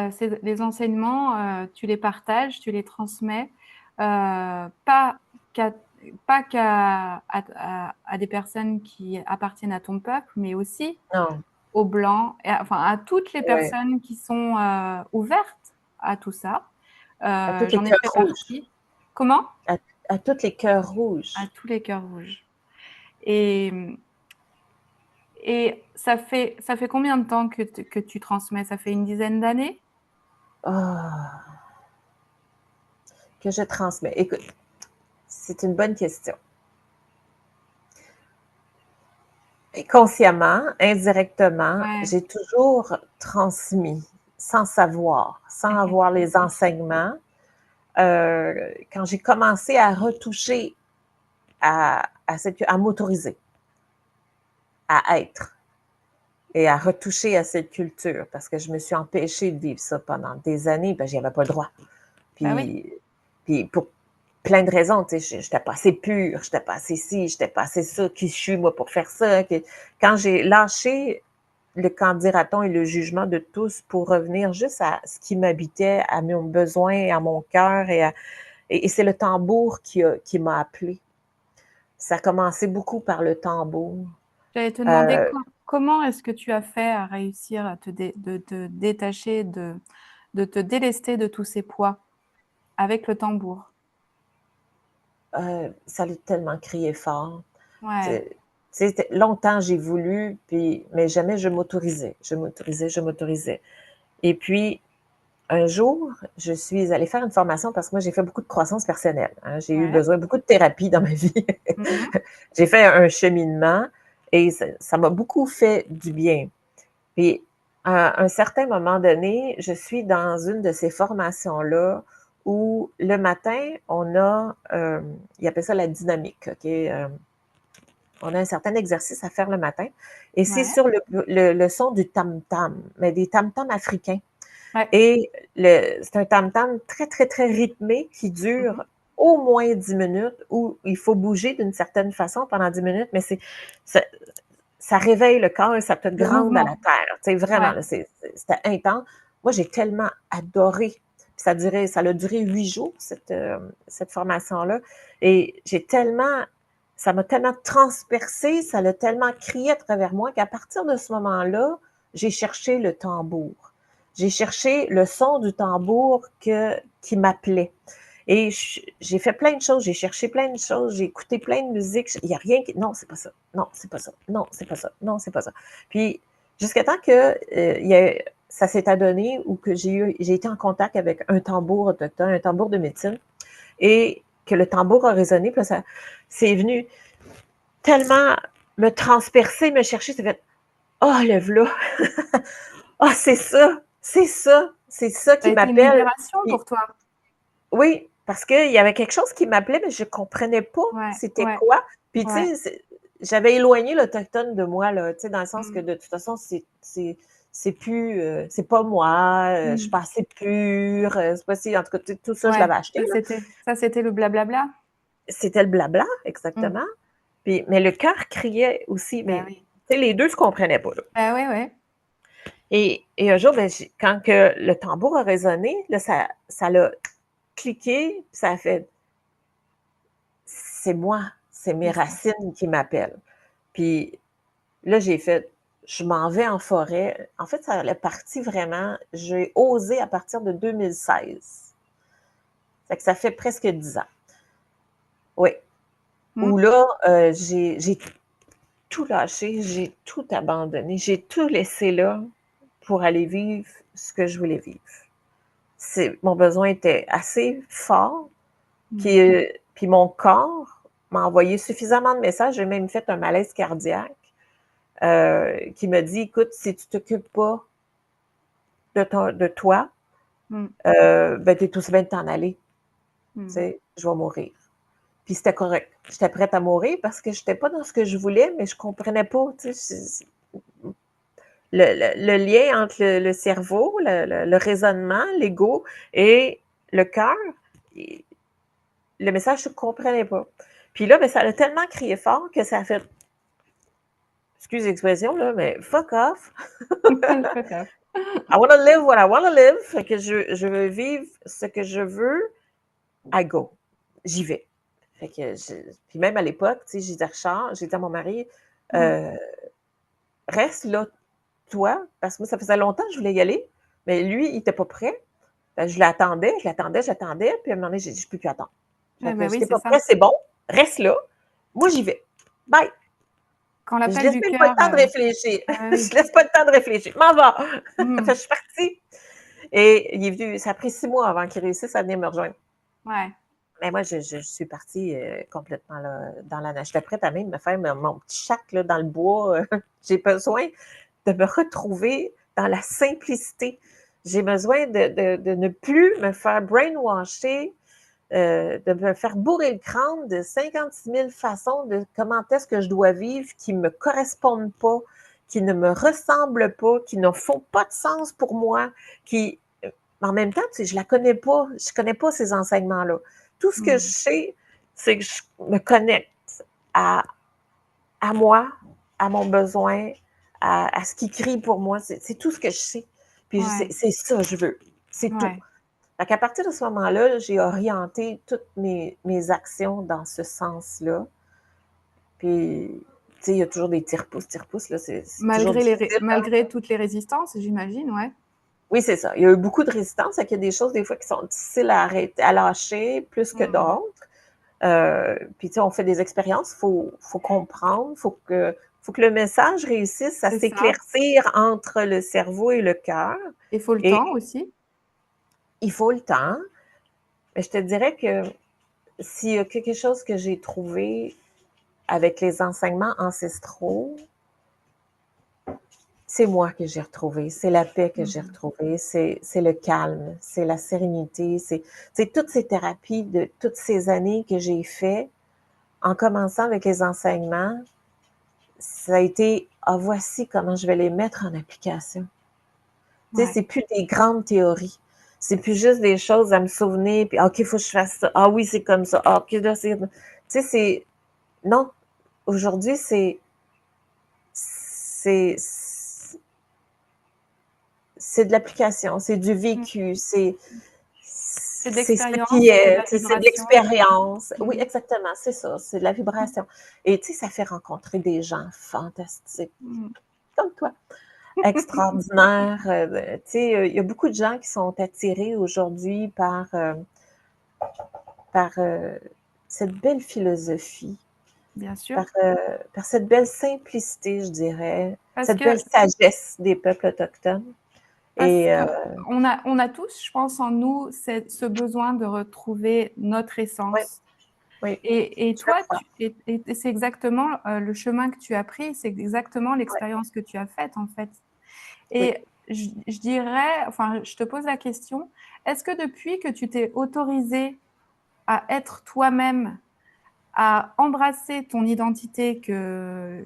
les enseignements, tu les partages, tu les transmets, pas qu'à à des personnes qui appartiennent à ton peuple, mais aussi aux Blancs, enfin à toutes les personnes qui sont ouvertes à tout ça. J'en ai fait partie. Comment? À tous les cœurs rouges. À tous les cœurs rouges. Et Et ça fait combien de temps que tu transmets? Ça fait une dizaine d'années? Ah, que je transmets. Écoute, c'est une bonne question. Et consciemment, indirectement, Ouais. j'ai toujours transmis sans savoir, sans avoir les enseignements. Quand j'ai commencé à retoucher, à m'autoriser, à être et à retoucher à cette culture, parce que je me suis empêchée de vivre ça pendant des années, ben, j'y avais pas le droit. Bah oui. Puis pour plein de raisons, tu sais, j'étais pas assez pure, j'étais pas assez ci, j'étais pas assez ça, qui je suis moi pour faire ça. Quand j'ai lâché le quand dira-t-on et le jugement de tous pour revenir juste à ce qui m'habitait, à mes besoins, à mon cœur, et c'est le tambour qui m'a appelée. Ça a commencé beaucoup par le tambour. J'allais te demander Euh, comment est-ce que tu as fait à réussir à de te détacher, de te délester de tous ces poids avec le tambour? Ça a tellement crié fort. Ouais, C'est- Longtemps, j'ai voulu, mais jamais je m'autorisais. Je m'autorisais, je m'autorisais. Et puis, un jour, je suis allée faire une formation parce que moi, j'ai fait beaucoup de croissance personnelle, hein. J'ai eu ouais. besoin de beaucoup de thérapie dans ma vie. Mmh. J'ai fait un cheminement et ça m'a beaucoup fait du bien. Puis, à un certain moment donné, je suis dans une de ces formations-là où le matin, ils appellent ça la dynamique, OK? On a un certain exercice à faire le matin et c'est Ouais, sur le son du tam-tam, mais des tam-tams africains. ouais. Et c'est un tam-tam très, très, très rythmé qui Mmh. dure au moins 10 minutes, où il faut bouger d'une certaine façon pendant 10 minutes, mais ça, ça réveille le corps et ça te Le grande à la mouvement. terre. Tu sais, vraiment, Ouais. là, c'était intense. Moi, j'ai tellement adoré. Puis ça a duré 8 jours, cette formation-là. Et ça m'a tellement transpercé, ça l'a tellement crié à travers moi qu'à partir de ce moment-là, j'ai cherché le tambour. J'ai cherché le son du tambour qui m'appelait. Et j'ai fait plein de choses, j'ai cherché plein de choses, j'ai écouté plein de musique. Il n'y a rien qui. Non, c'est pas ça. Non, c'est pas ça. Non, c'est pas ça. Non, c'est pas ça. Puis, jusqu'à temps que ça s'est adonné ou que j'ai été en contact avec un tambour autochtone, un tambour de médecine, et que le tambour a résonné, puis là, c'est venu tellement me transpercer, me chercher, ça fait oh, le v'là! Ah, c'est ça Ça qui a été une m'appelle. libération Puis, pour toi? oui, parce qu'il y avait quelque chose qui m'appelait, mais je ne comprenais pas Ouais, c'était ouais, quoi. Puis, tu ouais. sais, j'avais éloigné l'Autochtone de moi, là, tu sais, dans le sens que Mmh. de toute façon, c'est plus, c'est pas moi, je suis Mmh. pas assez pure, c'est pas si, en tout cas, tout ça, je Ouais, l'avais acheté, là. ça c'était le blablabla? C'était le blabla, Mmh. exactement. Puis, mais le cœur criait aussi, Bah mais, oui. tu sais, les deux se comprenaient pas, là. Bah ouais, ouais. Et un jour, ben, quand que le tambour a résonné, là, ça l'a cliqué, ça a fait c'est moi, c'est mes C'est ça. racines qui m'appellent. Puis là, j'ai fait, je m'en vais en forêt. En fait, ça est parti vraiment, j'ai osé à partir de 2016. Ça fait presque 10 ans. Oui. Où Mmh. là, j'ai tout lâché, j'ai tout abandonné, j'ai tout laissé là pour aller vivre ce que je voulais vivre. Mon besoin était assez fort. Mmh. Puis, puis mon corps m'a envoyé suffisamment de messages. J'ai même fait un malaise cardiaque qui me dit, écoute, si tu t'occupes pas de toi, Mmh. ben, tu es aussi bien de t'en aller. Tu Mmh. sais, je vais mourir. Puis c'était correct. J'étais prête à mourir parce que je n'étais pas dans ce que je voulais, mais je ne comprenais pas. Tu sais, le lien entre le cerveau, le raisonnement, l'ego et le cœur, le message, je ne comprenais pas. Puis là, ben, ça a tellement crié fort que ça a fait, excuse l'expression, là, mais fuck off. Le fuck off. I want to live what I want to live. Fait que je veux vivre ce que je veux. I go. J'y vais. Fait que puis même à l'époque, tu sais, j'ai dit à Richard, j'ai dit à mon mari, Mmh. euh, reste là, toi, parce que moi, ça faisait longtemps que je voulais y aller, mais lui, il n'était pas prêt. Je l'attendais, je l'attendais, j'attendais, puis à un moment donné, j'ai dit, je ne peux plus attendre. Fait Ouais, que bah si oui, t'es c'est pas ça. prêt, c'est bon, reste là. Moi, j'y vais. Bye. Quand Je l'appel laisse du même pas le cœur, temps de réfléchir. ah Je oui. laisse pas le temps de réfléchir. M'en va! Fait que je Mmh. suis partie et il est venu ça a pris 6 mois avant qu'il réussisse à venir me rejoindre. Ouais. Mais moi, je suis partie, complètement là, dans la nature. J'étais prête à même me faire mon petit shack là, dans le bois. J'ai besoin de me retrouver dans la simplicité. J'ai besoin de ne plus me faire brainwasher, de me faire bourrer le crâne de 56 000 façons de comment est-ce que je dois vivre qui ne me correspondent pas, qui ne me ressemblent pas, qui ne font pas de sens pour moi, qui, en même temps, tu sais, je la connais pas, je connais pas ces enseignements-là. Tout ce que je Mmh. sais, c'est que je me connecte à, à moi, à mon besoin, à ce qui crie pour moi. C'est tout ce que je sais. Puis Ouais. c'est ça que je veux. C'est tout. Ouais. Fait qu'à partir de ce moment-là, j'ai orienté toutes mes actions dans ce sens-là. Puis, tu sais, il y a toujours des tire-pouces, là, c'est toujours difficile. Malgré toutes les résistances, j'imagine, ouais. Oui, c'est ça. Il y a eu beaucoup de résistance, il y a des choses des fois qui sont difficiles à arrêter, à lâcher plus que Mmh. d'autres. Puis, tu sais, on fait des expériences, faut comprendre, faut que le message réussisse à C'est ça. s'éclaircir entre le cerveau et le cœur. Il faut le Et temps aussi. il faut le temps. Mais je te dirais que s'il y a quelque chose que j'ai trouvé avec les enseignements ancestraux, c'est moi que j'ai retrouvé, c'est la paix que j'ai Mmh. retrouvée, c'est le calme, c'est la sérénité, c'est toutes ces thérapies de toutes ces années que j'ai fait en commençant avec les enseignements, ça a été ah voici comment je vais les mettre en application. Tu sais, Ouais. c'est plus des grandes théories. C'est plus juste des choses à me souvenir, puis OK, il faut que je fasse ça. Ah oui, c'est comme ça. Ah, OK, là, c'est. Tu sais, c'est. Non, aujourd'hui, c'est, c'est de l'application, c'est du Mmh. vécu, C'est de c'est ce l'expérience, qui c'est de est, la tu sais, c'est de vibration. l'expérience. Oui, Mmh. exactement, c'est ça, c'est de la vibration. Et tu sais, ça fait rencontrer des gens fantastiques, Mmh. comme toi, extraordinaires. Tu sais, il y a beaucoup de gens qui sont attirés aujourd'hui par cette belle philosophie, Bien sûr. par cette belle simplicité, je dirais, Parce cette que belle sagesse des peuples autochtones. parce Et qu'on a tous, je pense, en nous, ce besoin de retrouver notre oui, essence. oui, Et je le toi, crois. et c'est exactement le chemin que tu as pris, c'est exactement Oui, l'expérience que tu as faite, en fait. oui. Et je dirais, enfin, je te pose la question, est-ce que depuis que tu t'es autorisée à être toi-même, à embrasser ton identité que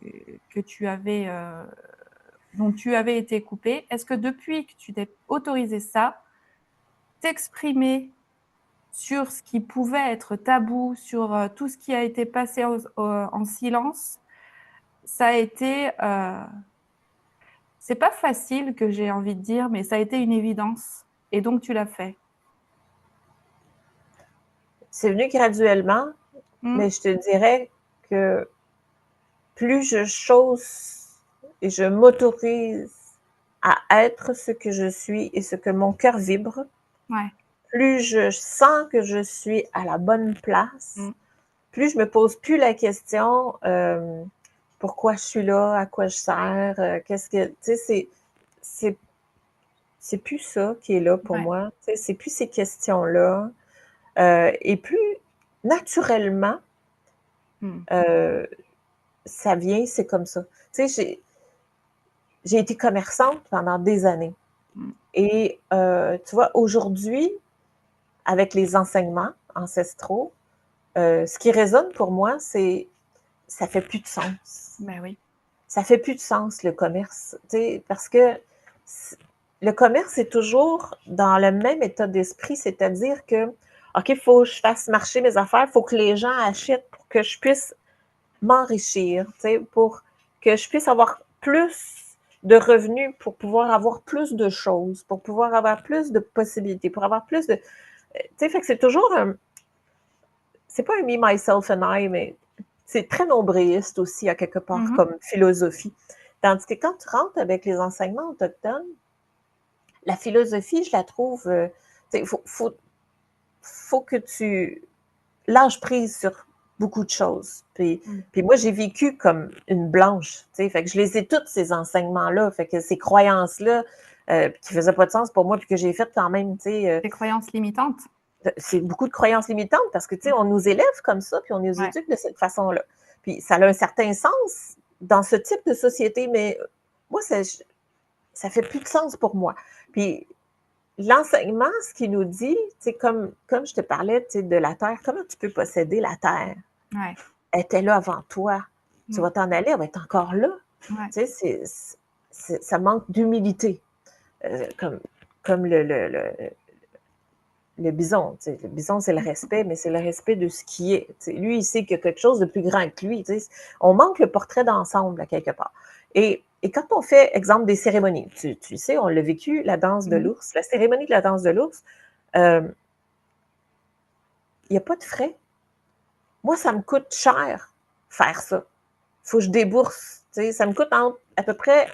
tu avais, dont tu avais été coupée, est-ce que depuis que tu t'es autorisé ça, t'exprimer sur ce qui pouvait être tabou, sur tout ce qui a été passé en silence, ça a été, c'est pas facile que j'ai envie de dire, mais ça a été une évidence. Et donc tu l'as fait. C'est venu graduellement, Mmh. mais je te dirais que plus je chose et je m'autorise à être ce que je suis et ce que mon cœur vibre, Ouais. plus je sens que je suis à la bonne place, Mmh. plus je me pose plus la question pourquoi je suis là, à quoi je sers, qu'est-ce que, tu sais, c'est c'est plus ça qui est là pour Ouais. moi, tu sais, c'est plus ces questions-là, et plus naturellement, Mmh. euh, ça vient, c'est comme ça. Tu sais, j'ai été commerçante pendant des années. Mmh. Et tu vois, aujourd'hui, avec les enseignements ancestraux, ce qui résonne pour moi, c'est ça fait plus de sens. Ben oui. Ça fait plus de sens, le commerce. Tu sais, parce que le commerce est toujours dans le même état d'esprit, c'est-à-dire que, OK, il faut que je fasse marcher mes affaires, il faut que les gens achètent pour que je puisse m'enrichir, tu sais, pour que je puisse avoir plus de revenus, pour pouvoir avoir plus de choses, pour pouvoir avoir plus de possibilités, pour avoir plus de. Tu sais, fait que c'est toujours un. C'est pas un me, myself and I, mais c'est très nombriliste aussi, à quelque part, Mmh. comme philosophie. Tandis que quand tu rentres avec les enseignements autochtones, la philosophie, je la trouve. Il faut que tu lâches prise sur beaucoup de choses. Puis moi, j'ai vécu comme une blanche, tu sais, fait que je les ai toutes, ces enseignements-là, fait que ces croyances-là, qui faisaient pas de sens pour moi, puis que j'ai fait quand même, tu sais... Des croyances limitantes. C'est beaucoup de croyances limitantes, parce que, tu sais, on nous élève comme ça, puis on nous éduque de cette façon-là. Puis ça a un certain sens dans ce type de société, mais moi, ça fait plus de sens pour moi. Puis l'enseignement, ce qu'il nous dit, c'est comme je te parlais de la Terre, comment tu peux posséder la Terre? Ouais. Elle était là avant toi. Tu vas t'en aller, elle va être encore là. Ouais. Tu sais, ça manque d'humilité. Comme le bison. Tu sais, le bison, c'est le respect, mais c'est le respect de ce qui est. Tu sais, lui, il sait qu'il y a quelque chose de plus grand que lui. Tu sais. On manque le portrait d'ensemble, à quelque part. Et quand on fait, exemple, des cérémonies, tu sais, on l'a vécu, la danse de l'ours, la cérémonie de la danse de l'ours, il n'y a pas de frais. Moi, ça me coûte cher faire ça. Il faut que je débourse. Tu sais, ça me coûte à peu près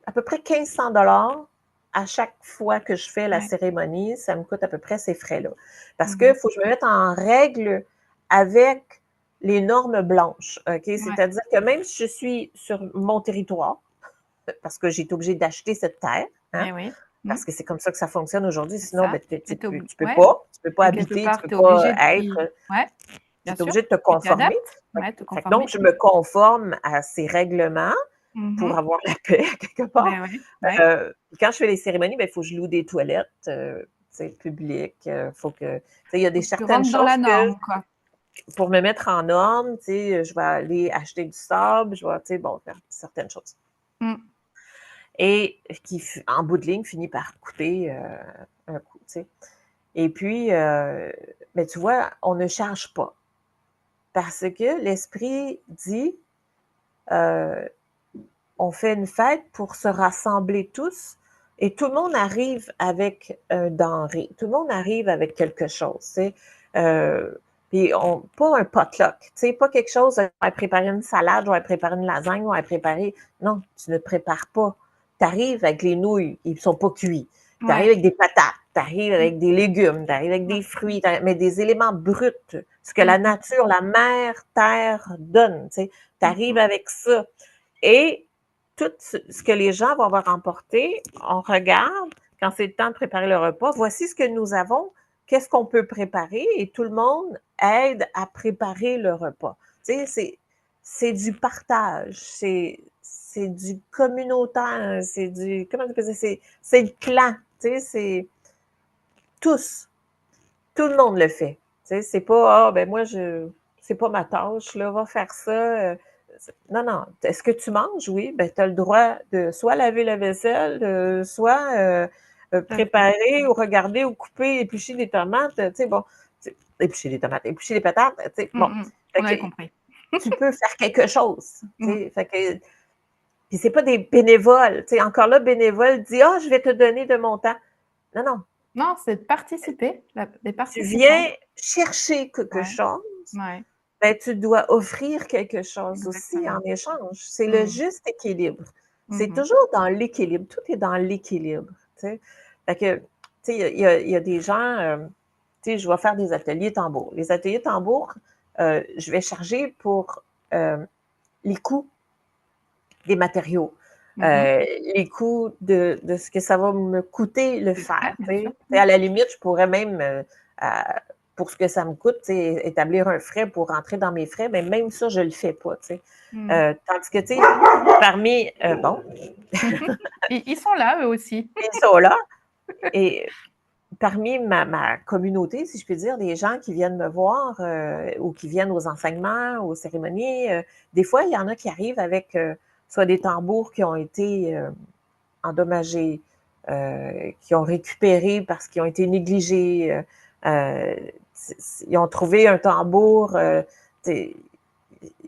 1500 $ à chaque fois que je fais la cérémonie. Ça me coûte à peu près ces frais-là. Parce qu'il faut que je me mette en règle avec les normes blanches. Okay? C'est-à-dire que même si je suis sur mon territoire, parce que j'ai été obligée d'acheter cette terre, parce que c'est comme ça que ça fonctionne aujourd'hui, sinon ben, tu peux pas habiter, tu peux pas être... Tu es obligé de te conformer. Donc, je me conforme à ces règlements pour avoir la paix, quelque part. Quand je fais les cérémonies, il faut que je loue des toilettes publiques. Faut que... Il y a certaines choses dans la norme, quoi. Pour me mettre en norme, je vais aller acheter du sable, je vais faire certaines choses. Et qui, en bout de ligne, finit par coûter un coup. Et puis, ben, tu vois, on ne charge pas. Parce que l'esprit dit, on fait une fête pour se rassembler tous et tout le monde arrive avec un denrée. Tout le monde arrive avec quelque chose. Puis pas un potluck, pas quelque chose, on va préparer une salade, on va préparer une lasagne, on va préparer... Non, tu ne prépares pas. Tu arrives avec les nouilles, ils ne sont pas cuits. Tu arrives avec des patates, tu arrives avec des légumes, tu arrives avec des fruits, mais des éléments bruts, ce que la nature, la mère, terre donne. Tu arrives avec ça. Et tout ce que les gens vont avoir emporté, on regarde, quand c'est le temps de préparer le repas, voici ce que nous avons, qu'est-ce qu'on peut préparer, et tout le monde aide à préparer le repas. Tu sais, c'est du partage, c'est du communautaire, c'est du, comment on peut dire, c'est le clan, tu sais, c'est tous, tout le monde le fait. Tu sais, c'est pas, ben moi, c'est pas ma tâche, là, va faire ça. Non. Est-ce que tu manges? Oui. Ben, tu as le droit de soit laver la vaisselle, soit préparer ou regarder ou couper, éplucher des tomates. Tu sais, bon, éplucher des tomates, éplucher des patates. Tu sais, bon. On a compris. Tu peux faire quelque chose. Tu sais, fait que, puis c'est pas des bénévoles. Tu sais, encore là, bénévole dit, je vais te donner de mon temps. Non. Non, c'est de participer. Des participants. Tu viens chercher quelque chose. Ben, tu dois offrir quelque chose aussi en échange. C'est le juste équilibre. C'est toujours dans l'équilibre. Tout est dans l'équilibre. Fait que, tu sais, il y a des gens, tu sais, je vais faire des ateliers tambour. Les ateliers tambour, je vais charger pour les coûts des matériaux, les coûts de ce que ça va me coûter le faire. À la limite, je pourrais même... pour ce que ça me coûte, établir un frais pour rentrer dans mes frais, mais même ça, je ne le fais pas. Tandis que, tu sais, parmi... bon. Ils sont là, eux aussi. Ils sont là. Et parmi ma communauté, si je peux dire, des gens qui viennent me voir ou qui viennent aux enseignements, aux cérémonies, des fois, il y en a qui arrivent avec soit des tambours qui ont été endommagés, qui ont récupéré parce qu'ils ont été négligés, ils ont trouvé un tambour, ils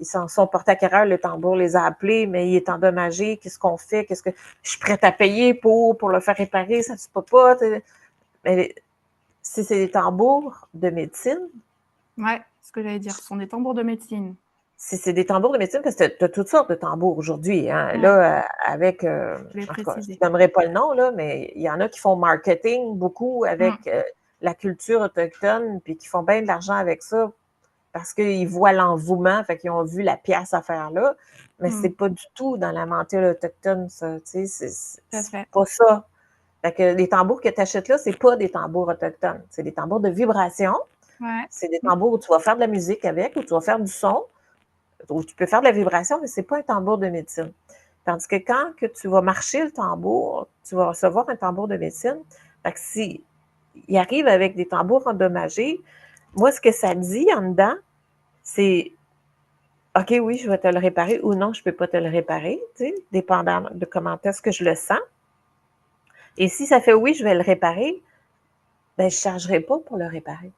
s'en sont portés à querelle, le tambour les a appelés, mais il est endommagé, qu'est-ce qu'on fait? Qu'est-ce que je suis prête à payer pour le faire réparer? Ça ne se peut pas. Mais si c'est des tambours de médecine... Oui, ce que j'allais dire, ce sont des tambours de médecine. Si c'est des tambours de médecine, parce que tu as toutes sortes de tambours aujourd'hui. Hein. Là, avec... je ne nommerai pas le nom, là, mais il y en a qui font marketing beaucoup avec... la culture autochtone, puis qui font bien de l'argent avec ça, parce qu'ils voient l'envouement, fait qu'ils ont vu la pièce à faire là, mais c'est pas du tout dans la mentale autochtone, ça, tu sais, c'est pas ça. Fait que les tambours que tu achètes là, c'est pas des tambours autochtones, c'est des tambours de vibration, c'est des tambours où tu vas faire de la musique avec, où tu vas faire du son, où tu peux faire de la vibration, mais c'est pas un tambour de médecine. Tandis que quand que tu vas marcher le tambour, tu vas recevoir un tambour de médecine. Fait que si il arrive avec des tambours endommagés, moi, ce que ça dit en dedans, c'est OK, oui, je vais te le réparer ou non, je ne peux pas te le réparer, tu sais, dépendant de comment est-ce que je le sens. Et si ça fait oui, je vais le réparer, ben, je ne chargerai pas pour le réparer.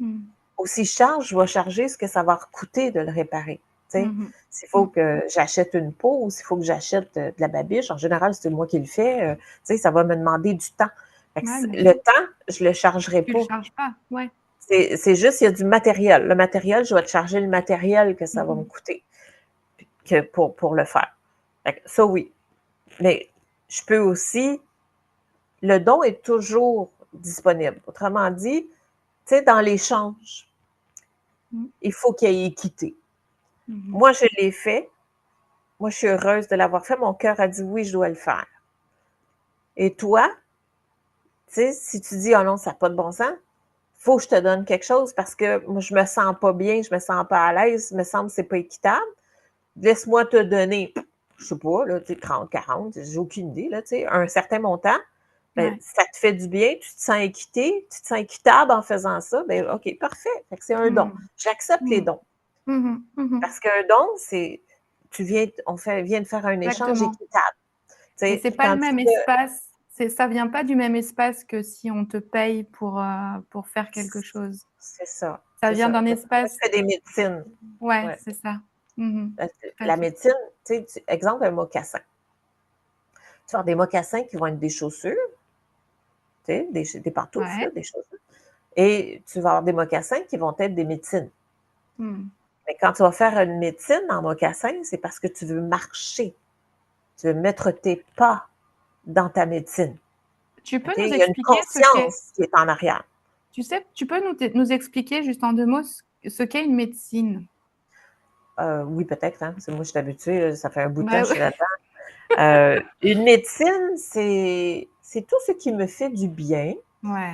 Ou si je charge, je vais charger ce que ça va coûter de le réparer. S'il faut que j'achète une peau ou s'il faut que j'achète de la babiche, en général, c'est moi qui le fais, ça va me demander du temps. Le temps, je ne le chargerai pas. Tu ne le charges pas, ouais. C'est juste, il y a du matériel. Le matériel, je vais te charger le matériel que ça va me coûter pour le faire. Ça, oui. Mais je peux aussi... Le don est toujours disponible. Autrement dit, tu sais, dans l'échange, il faut qu'il y ait équité. Moi, je l'ai fait. Moi, je suis heureuse de l'avoir fait. Mon cœur a dit oui, je dois le faire. Et toi, tu sais, si tu dis, oh non, ça n'a pas de bon sens, faut que je te donne quelque chose parce que moi, je me sens pas bien, je me sens pas à l'aise, me semble que c'est pas équitable. Laisse-moi te donner, je sais pas, là, 30, 40, j'ai aucune idée, là, un certain montant. Ben, ça te fait du bien, tu te sens équité, tu te sens équitable en faisant ça, ben OK, parfait. Fait que c'est un don. J'accepte les dons. Parce qu'un don, c'est on vient de faire un échange équitable. Et c'est pas le même espace. Ça vient pas du même espace que si on te paye pour faire quelque chose. C'est ça. Ça vient d'un espace. C'est des médecines. Ouais, c'est ça. La médecine, tu sais, exemple, un mocassin. Tu vas avoir des mocassins qui vont être des chaussures, tu sais, des pantoufles, des chaussures. Et tu vas avoir des mocassins qui vont être des médecines. Mais quand tu vas faire une médecine en mocassin, c'est parce que tu veux marcher. Tu veux mettre tes pas dans ta médecine. Tu peux nous expliquer il y a une conscience qui est en arrière. Tu sais, tu peux nous expliquer juste en 2 mots ce qu'est une médecine? Oui, peut-être, hein, parce que moi, je suis habituée, ça fait un bout de temps que je suis là-dedans. Une médecine, c'est tout ce qui me fait du bien.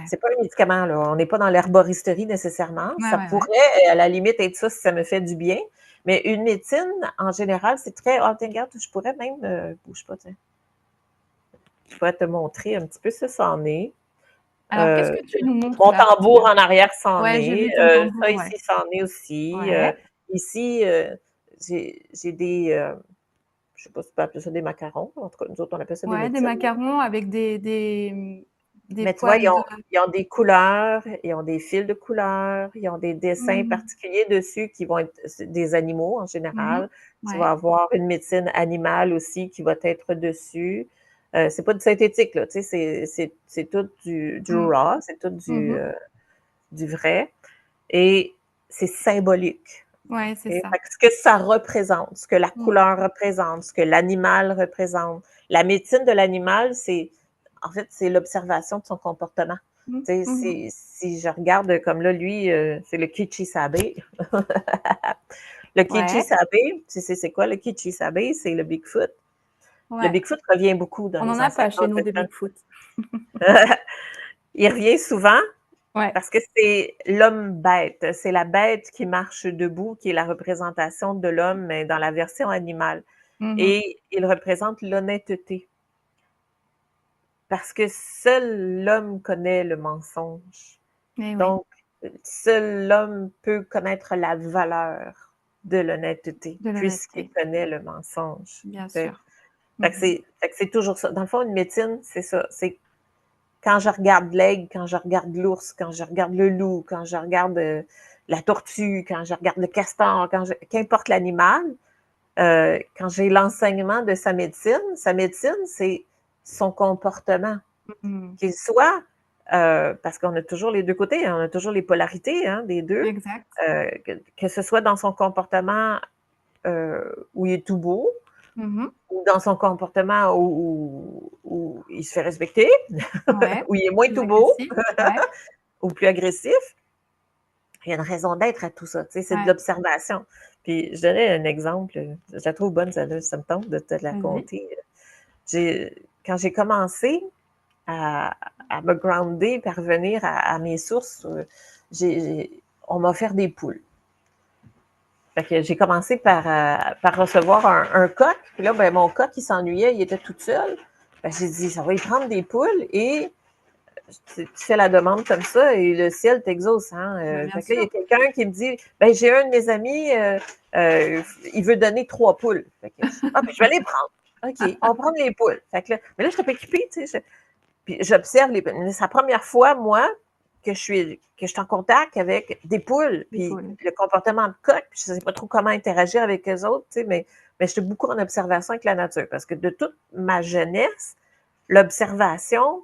C'est pas un médicament, là. On n'est pas dans l'herboristerie nécessairement. Ça pourrait, à la limite, être ça si ça me fait du bien. Mais une médecine, en général, c'est très... Oh, regarde, je pourrais même... bouge pas, tiens. Je pourrais te montrer un petit peu ce ça en est. Alors, qu'est-ce que tu nous montres mon tambour en arrière s'en est. J'ai vu ton tambour, ça ici s'en est aussi. Ici, j'ai des... je sais pas si tu peux appeler ça des macarons. En tout cas, nous autres, on appelle ça des médecines. Des macarons avec des mais tu vois, ils ont des couleurs, ils ont des fils de couleurs, ils ont des dessins particuliers dessus qui vont être des animaux en général. Tu vas avoir une médecine animale aussi qui va être dessus. C'est pas du synthétique, là, tu sais, c'est tout du raw, c'est tout du vrai. Et c'est symbolique. Oui, c'est ça. Ce que ça représente, ce que la couleur représente, ce que l'animal représente. La médecine de l'animal, en fait, c'est l'observation de son comportement. Si je regarde comme là, lui, c'est le Kichisabe. Le Kichisabe, tu sais c'est quoi le Kichisabe? C'est le Bigfoot. Le Bigfoot revient beaucoup dans les On n'en a pas chez nous des Bigfoot. Il revient souvent parce que c'est l'homme bête. C'est la bête qui marche debout, qui est la représentation de l'homme, mais dans la version animale. Et il représente l'honnêteté. Parce que seul l'homme connaît le mensonge. Donc, seul l'homme peut connaître la valeur de l'honnêteté, puisqu'il connaît le mensonge. Bien sûr. Fait que c'est toujours ça. Dans le fond, une médecine, c'est ça. C'est quand je regarde l'aigle, quand je regarde l'ours, quand je regarde le loup, quand je regarde la tortue, quand je regarde le castor, qu'importe l'animal, quand j'ai l'enseignement de sa médecine, c'est son comportement. Qu'il soit, parce qu'on a toujours les deux côtés, hein, on a toujours les polarités des deux. Exact. Que ce soit dans son comportement où il est tout beau, ou dans son comportement où il se fait respecter, où il est moins tout beau, ou plus agressif. Il y a une raison d'être à tout ça, tu sais, c'est de Ouais. l'observation. Puis je donnais un exemple, je la trouve bonne, ça me tente de te la Vas-y. conter. Quand j'ai commencé à me grounder, à revenir à mes sources, on m'a offert des poules. Fait que j'ai commencé par recevoir un coq. Puis là, ben, mon coq, il s'ennuyait, il était tout seul. Ben, j'ai dit, ça va y prendre des poules et tu fais la demande comme ça et le ciel t'exauce. Hein? Bien Fait que là, il y sûr. a quelqu'un qui me dit, ben, j'ai un de mes amis, il veut donner 3 poules. Fait que, ben, je vais les prendre. OK, on prend les poules. Fait que là, mais là, je suis pas équipée, tu sais. Puis j'observe c'est la première fois, moi, que je suis en contact avec des poules, Des puis poules. le comportement de coq, puis je ne sais pas trop comment interagir avec eux autres, tu sais, mais j'étais beaucoup en observation avec la nature, parce que de toute ma jeunesse, l'observation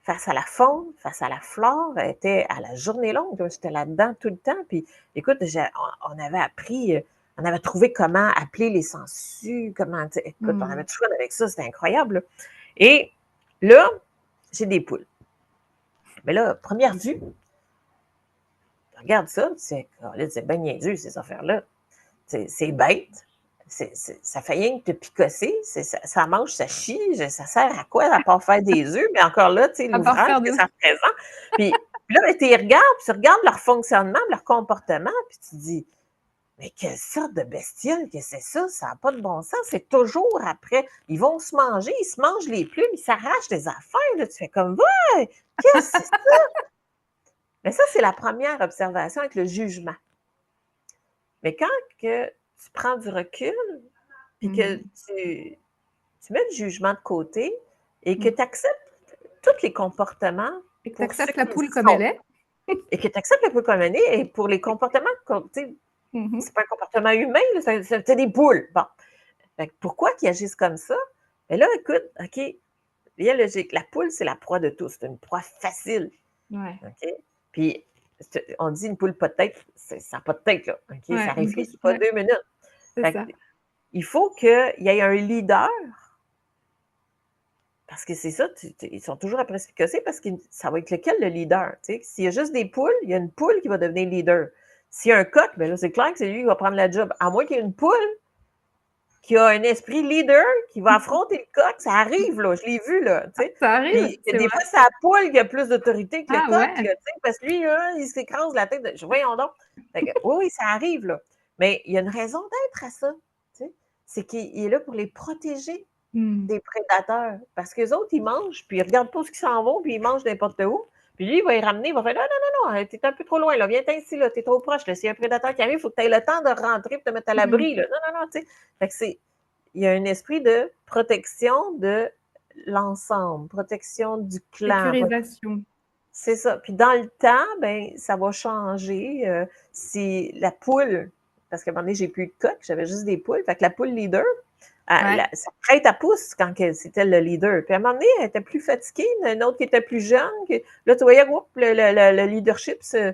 face à la faune, face à la flore, était à la journée longue. J'étais là-dedans tout le temps. Puis, écoute, on avait appris, on avait trouvé comment appeler les sangsues, comment, écoute, on avait tout fait avec ça, c'était incroyable. Là. Et là, j'ai des poules. Mais là, première vue, regarde ça, c'est bien niaiseux, ces affaires-là. C'est bête. Ça fait rien que te picosser. Ça mange, ça chie. Ça sert à quoi, à part faire des œufs? Mais encore là, tu sais, À part l'ouvrage faire que de... ça représente. Puis là, ben, tu regardes leur fonctionnement, leur comportement, puis tu te dis, mais quelle sorte de bestiole que c'est ça? Ça n'a pas de bon sens. C'est toujours après. Ils vont se manger, ils se mangent les plumes, ils s'arrachent des affaires. Là. Tu fais comme, ouais, qu'est-ce que c'est ça? Mais ça, c'est la première observation avec le jugement. Mais quand que tu prends du recul, puis que tu mets le jugement de côté et que tu acceptes tous les comportements Et que tu pour ce acceptes la qu'ils poule comme elle sont, est. et que tu acceptes la poule comme elle est, et pour les comportements, tu sais, c'est pas un comportement humain, c'est des poules. Bon. Fait que pourquoi qu'ils agissent comme ça? Mais là, écoute, OK, bien logique. La poule, c'est la proie de tous. C'est une proie facile. Ouais. OK? Puis, on dit une poule pas de tête, ça n'a pas de tête, là. OK? Ouais, Ça une poule, réfléchit pas ouais, 2 minutes. c'est Fait ça. que, il faut qu'il y ait un leader, parce que c'est ça, ils sont toujours après se picosser parce que ça va être lequel le leader? S'il y a juste des poules, il y a une poule qui va devenir leader. S'il y a un coq, bien là, c'est clair que c'est lui qui va prendre la job. À moins qu'il y ait une poule qui a un esprit leader, qui va affronter le coq, ça arrive, là, je l'ai vu, là, tu sais. Ça arrive, Puis c'est des vrai. fois, c'est la poule qui a plus d'autorité que le Ah coq, ouais. là, tu sais, parce que lui, il s'écrase la tête. Voyons donc. Fait que, oui, ça arrive, là. Mais il y a une raison d'être à ça, tu sais. C'est qu'il est là pour les protéger des prédateurs. Parce qu'eux autres, ils mangent, puis ils regardent pas où ils s'en vont, puis ils mangent n'importe où. Puis lui, il va les ramener, il va faire non, non, non, non, t'es un peu trop loin, là, viens ici, là, t'es trop proche, là. S'il y a un prédateur qui arrive, il faut que tu aies le temps de rentrer et te mettre à l'abri, là. Non, non, non, tu sais. Fait que il y a un esprit de protection de l'ensemble, protection du clan. Sécurisation. C'est ça. Puis dans le temps, ben, ça va changer. Si la poule, parce qu'à un moment donné, j'ai plus de coq, j'avais juste des poules. Fait que la poule leader, Ouais. sa crête à pouce quand c'était le leader. Puis à un moment donné, elle était plus fatiguée, une autre qui était plus jeune. Là, tu voyais, le leadership se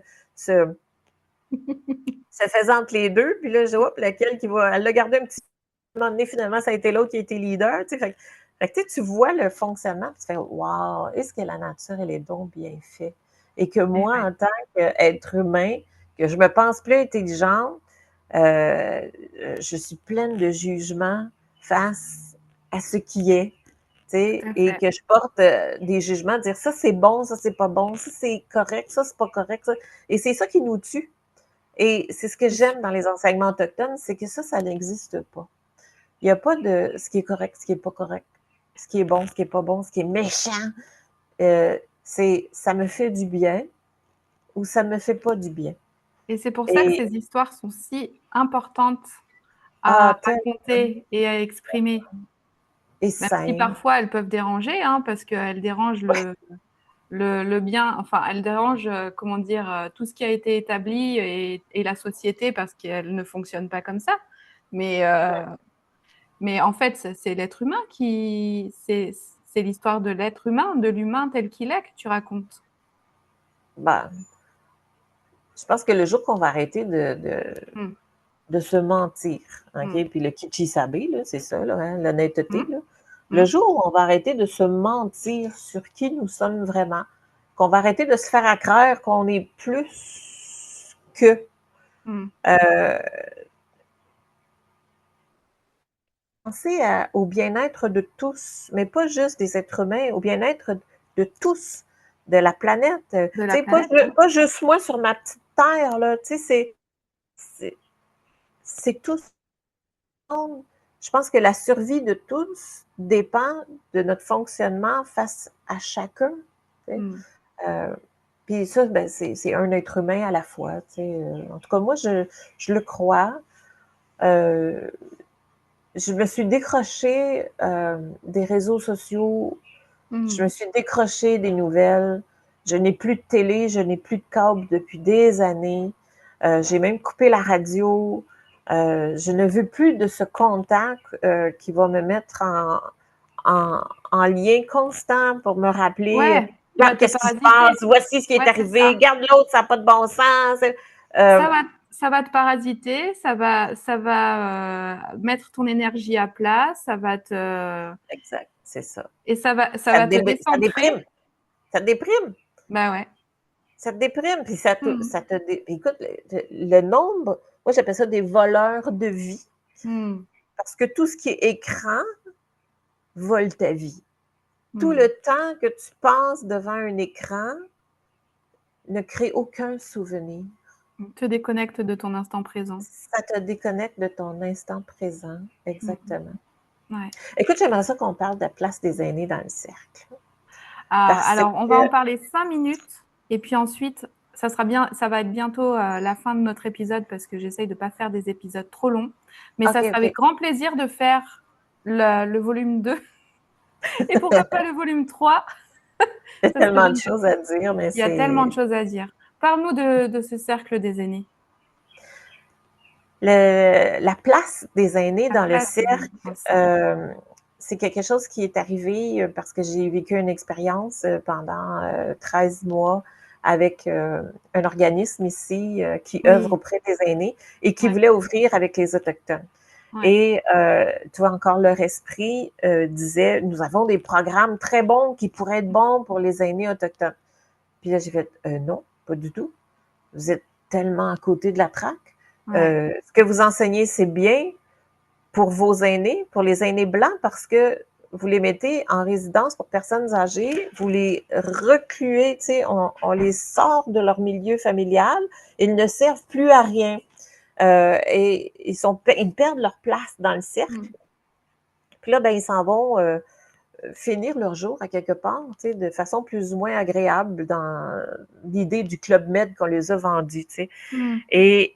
faisait entre les deux. Puis là, je vois laquelle qui va. Elle l'a gardé un petit peu. À un moment donné, finalement, ça a été l'autre qui a été leader. Tu sais, fait que, tu vois le fonctionnement, puis tu fais waouh, est-ce que la nature, elle est donc bien faite? Et que Eh moi, ouais. en tant qu'être humain, que je me pense plus intelligente, je suis pleine de jugement face à ce qui est, tu Tout sais, à et fait. que je porte des jugements, dire ça c'est bon, ça c'est pas bon, ça c'est correct, ça c'est pas correct. Ça. Et c'est ça qui nous tue. Et c'est ce que C'est sûr. j'aime dans les enseignements autochtones, c'est que ça n'existe pas. Il n'y a pas de ce qui est correct, ce qui n'est pas correct, ce qui est bon, ce qui n'est pas bon, ce qui est méchant. C'est ça me fait du bien ou ça me fait pas du bien. Et c'est pour ça que Et ces histoires sont si importantes à tellement. raconter et à exprimer. Et Même si simple. parfois elles peuvent déranger, hein, parce qu'elles dérangent Ouais, le bien, enfin, elles dérangent, comment dire, tout ce qui a été établi et la société parce qu'elles ne fonctionnent pas comme ça. Mais, mais en fait, c'est l'être humain qui. C'est l'histoire de l'être humain, de l'humain tel qu'il est que tu racontes. ben, je pense que le jour qu'on va arrêter Mm, de se mentir, mm, OK? Puis le kichisabe, là, c'est ça, là, hein, l'honnêteté, mm, là. Le mm. jour où on va arrêter de se mentir sur qui nous sommes vraiment, qu'on va arrêter de se faire à croire qu'on est plus que. Mm. Penser au bien-être de tous, mais pas juste des êtres humains, au bien-être de tous, de la planète. De la Pas, planète, hein. pas juste moi sur ma petite terre, là. C'est tout le monde. Je pense que la survie de tous dépend de notre fonctionnement face à chacun. Mm. Puis ça, ben, c'est un être humain à la fois. En tout cas, moi, je le crois. Euh, je me suis décrochée des réseaux sociaux, je me suis décrochée des nouvelles. Je n'ai plus de télé, je n'ai plus de câble depuis des années. J'ai même coupé la radio. Je ne veux plus de ce contact qui va me mettre en lien constant pour me rappeler Ouais, qui va regarde te qu'est-ce qui se passe, parasiter. voici ce qui est Ouais, c'est arrivé, ça. regarde l'autre, ça n'a pas de bon sens. Euh, Ça va te parasiter, ça va mettre ton énergie à plat, ça va te exact, c'est ça. et ça va te Ça décentrer. déprime. Ça déprime. Bah ouais. Ça te déprime, puis Mm. écoute, le nombre, moi j'appelle ça des voleurs de vie, Mm. parce que tout ce qui est écran vole ta vie. Tout Mm. le temps que tu passes devant un écran ne crée aucun souvenir. Te déconnecte de ton instant présent. Ça te déconnecte de ton instant présent, Mm. exactement. Ouais. Écoute, j'aimerais ça qu'on parle de la place des aînés dans le cercle. Parce Alors, on va en que, parler 5 minutes et puis ensuite, ça va être bientôt la fin de notre épisode parce que j'essaye de ne pas faire des épisodes trop longs. Mais ça OK, sera OK, avec grand plaisir de faire le volume 2 et pourquoi pas le volume 3. il y a Ça serait tellement de génial. choses à dire, mais Il y a tellement c'est de choses à dire. Parle-nous de ce cercle des aînés. la place des aînés La dans le place des aînés cercle, dans le cercle. c'est quelque chose qui est arrivé parce que j'ai vécu une expérience pendant 13 mois avec un organisme ici qui œuvre Oui, auprès des aînés et qui ouais, voulait ouvrir avec les Autochtones. ouais. Et tu vois, encore leur esprit disait, nous avons des programmes très bons qui pourraient être bons pour les aînés autochtones. Puis là, j'ai fait, non, pas du tout. Vous êtes tellement à côté de la traque. Ouais. Ce que vous enseignez, c'est bien pour vos aînés, pour les aînés blancs, parce que vous les mettez en résidence pour personnes âgées, vous les recluez, tu sais, on les sort de leur milieu familial, ils ne servent plus à rien. Et ils perdent leur place dans le cercle. Mm. Puis là, ben, ils s'en vont finir leur jour à quelque part, tu sais, de façon plus ou moins agréable dans l'idée du Club Med qu'on les a vendus, tu sais. Mm. Et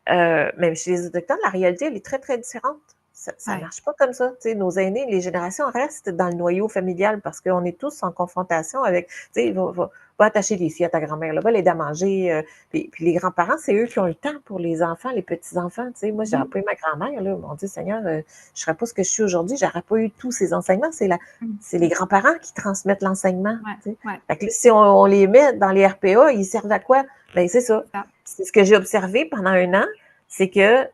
même chez les Autochtones, la réalité, elle est très, très différente. Ça ne Ouais. marche pas comme ça. Tu sais, nos aînés, les générations restent dans le noyau familial parce qu'on est tous en confrontation avec, tu sais, va attacher les filles à ta grand-mère, là, va les manger. Puis les grands-parents, c'est eux qui ont le temps pour les enfants, les petits-enfants. Tu sais, moi, j'aurais Mm. pas eu ma grand-mère, là. Mon Dieu Seigneur, je ne serais pas ce que je suis aujourd'hui, j'aurais pas eu tous ces enseignements. Mm. C'est les grands-parents qui transmettent l'enseignement. Ouais, Tu sais. ouais, Fait que là, si on les met dans les RPA, ils servent à quoi? Ben, c'est ça. c'est ça. C'est ce que j'ai observé pendant un an, c'est que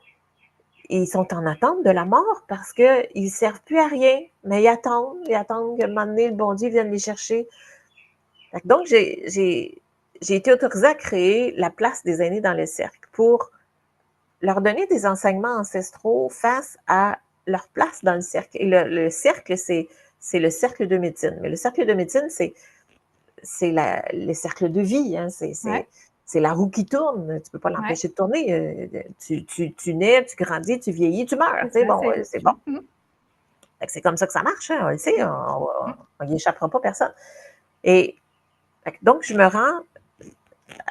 ils sont en attente de la mort parce qu'ils ne servent plus à rien. Mais ils attendent que un moment donné, le bon Dieu vienne les chercher. Donc, j'ai été autorisée à créer la place des aînés dans le cercle pour leur donner des enseignements ancestraux face à leur place dans le cercle. Et le cercle, c'est le cercle de médecine. Mais le cercle de médecine, c'est le cercle de vie. Hein. Ouais, C'est la roue qui tourne. Tu ne peux pas ouais. l'empêcher de tourner. Tu nais, tu grandis, tu vieillis, tu meurs. C'est ça, Bon, c'est c'est bon. l'évolution. Mm. C'est comme ça que ça marche. Hein, on le sait. Mm. On n'y échappera pas personne. Et donc, je me rends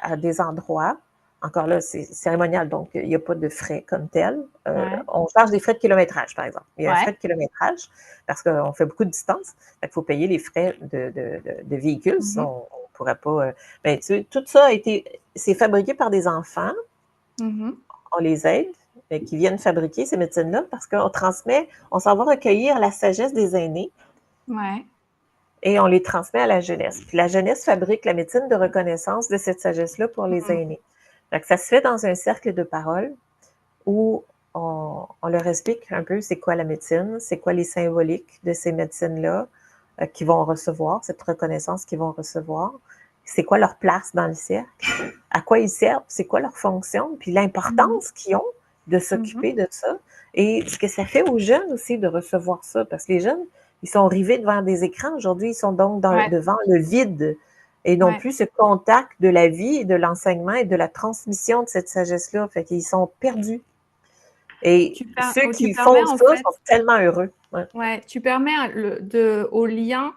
à des endroits. Encore là, c'est cérémonial, donc il n'y a pas de frais comme tel. Ouais, On charge des frais de kilométrage, par exemple. Il y a un ouais. frais de kilométrage parce qu'on fait beaucoup de distance. Il faut payer les frais de véhicules. Mhm. On ne pourrait pas. Ben, tu sais, tout ça c'est fabriqué par des enfants. Mhm. On les aide, qui viennent fabriquer ces médecines-là parce qu'on transmet, on s'en va recueillir la sagesse des aînés Ouais. et on les transmet à la jeunesse. Puis la jeunesse fabrique la médecine de reconnaissance de cette sagesse-là pour les Mm. aînés. Donc, ça se fait dans un cercle de parole où on leur explique un peu c'est quoi la médecine, c'est quoi les symboliques de ces médecines-là qu'ils vont recevoir, cette reconnaissance qu'ils vont recevoir. c'est quoi leur place dans le cercle, à quoi ils servent, c'est quoi leur fonction, puis l'importance qu'ils ont de s'occuper de ça, et ce que ça fait aux jeunes aussi de recevoir ça, parce que les jeunes, ils sont rivés devant des écrans aujourd'hui, ils sont donc devant le vide, et non plus ce contact de la vie et de l'enseignement et de la transmission de cette sagesse-là, fait qu'ils sont perdus. Et ceux qui font ça sont tellement heureux. Ouais, tu permets au lien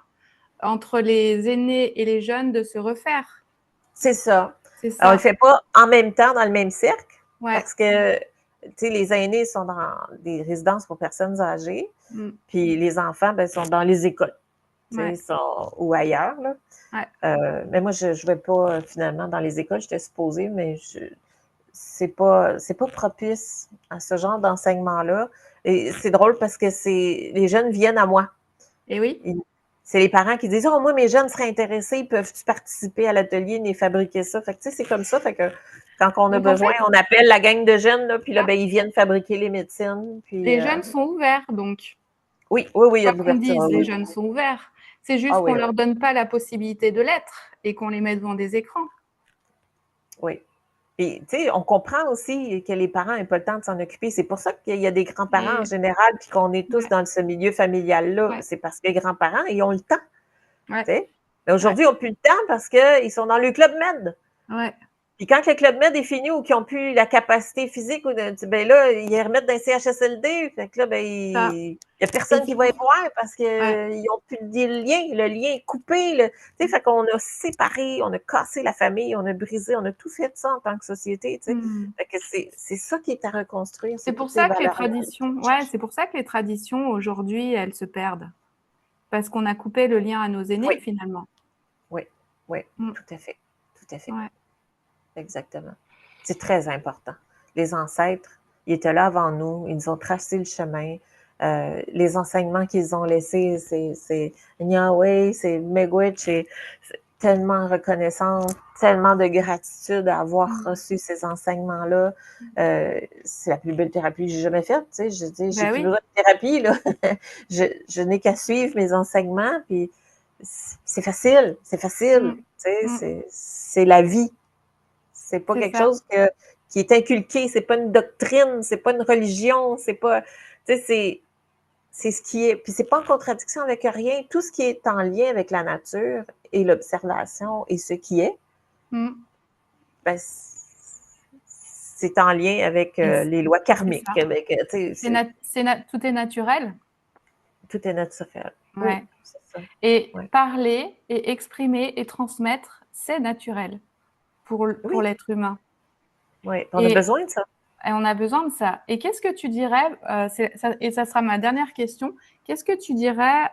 entre les aînés et les jeunes de se refaire. C'est ça. Alors, on ne le fait pas en même temps dans le même cercle, parce que les aînés sont dans des résidences pour personnes âgées, puis les enfants sont dans les écoles, ou ailleurs. Là. Mais moi, je ne vais pas finalement dans les écoles, j'étais supposée, mais c'est pas propice à ce genre d'enseignement-là. Et c'est drôle parce que les jeunes viennent à moi. Et oui. C'est les parents qui disent « Oh, moi, mes jeunes seraient intéressés, peuvent-tu participer à l'atelier et fabriquer ça? » Fait que, tu sais, c'est comme ça. Fait que quand on a besoin, on appelle la gang de jeunes, là, puis là, ils viennent fabriquer les médecines. Puis, les jeunes sont ouverts, donc. Oui, il y a de l'ouverture. Les jeunes sont ouverts. C'est juste qu'on ne leur donne pas la possibilité de l'être et qu'on les met devant des écrans. Oui. Puis, tu sais, on comprend aussi que les parents n'ont pas le temps de s'en occuper. C'est pour ça qu'il y a des grands-parents en général, puis qu'on est tous dans ce milieu familial-là. C'est parce que les grands-parents, ils ont le temps. Mais aujourd'hui, ils n'ont plus le temps parce qu'ils sont dans le Club Med. Puis quand le Club Med est fini ou qu'ils n'ont plus la capacité physique, ben là, ils les remettent dans le CHSLD. Fait que là, ben, il n'y a personne qui va les voir parce qu'ils n'ont plus de lien. Le lien est coupé. Fait qu'on a séparé, on a cassé la famille, on a brisé, on a tout fait ça en tant que société. Fait que c'est ça qui est à reconstruire. C'est pour ça que les traditions, c'est pour ça que les traditions aujourd'hui, elles se perdent. Parce qu'on a coupé le lien à nos aînés, finalement. Oui, tout à fait. Tout à fait. Exactement. C'est très important. Les ancêtres, ils étaient là avant nous, ils nous ont tracé le chemin. Les enseignements qu'ils ont laissés, c'est Yahweh, c'est Miigwech, c'est tellement reconnaissante, tellement de gratitude à avoir reçu ces enseignements-là. C'est la plus belle thérapie que j'ai jamais faite. Tu sais, je dis, j'ai plus besoin de thérapie, là. je n'ai qu'à suivre mes enseignements, puis c'est facile, Tu sais, c'est la vie. C'est pas quelque chose qui est inculqué, c'est pas une doctrine, c'est pas une religion, c'est pas, tu sais, c'est ce qui est, puis c'est pas en contradiction avec rien. Tout ce qui est en lien avec la nature et l'observation et ce qui est, ben, c'est en lien avec les lois karmiques. Avec, tout est naturel. Tout est naturel. Oui, c'est ça. Et parler et exprimer et transmettre, c'est naturel pour l'être humain. Oui, on a besoin de ça. Et on a besoin de ça. Et qu'est-ce que tu dirais, et ça sera ma dernière question, qu'est-ce que tu dirais,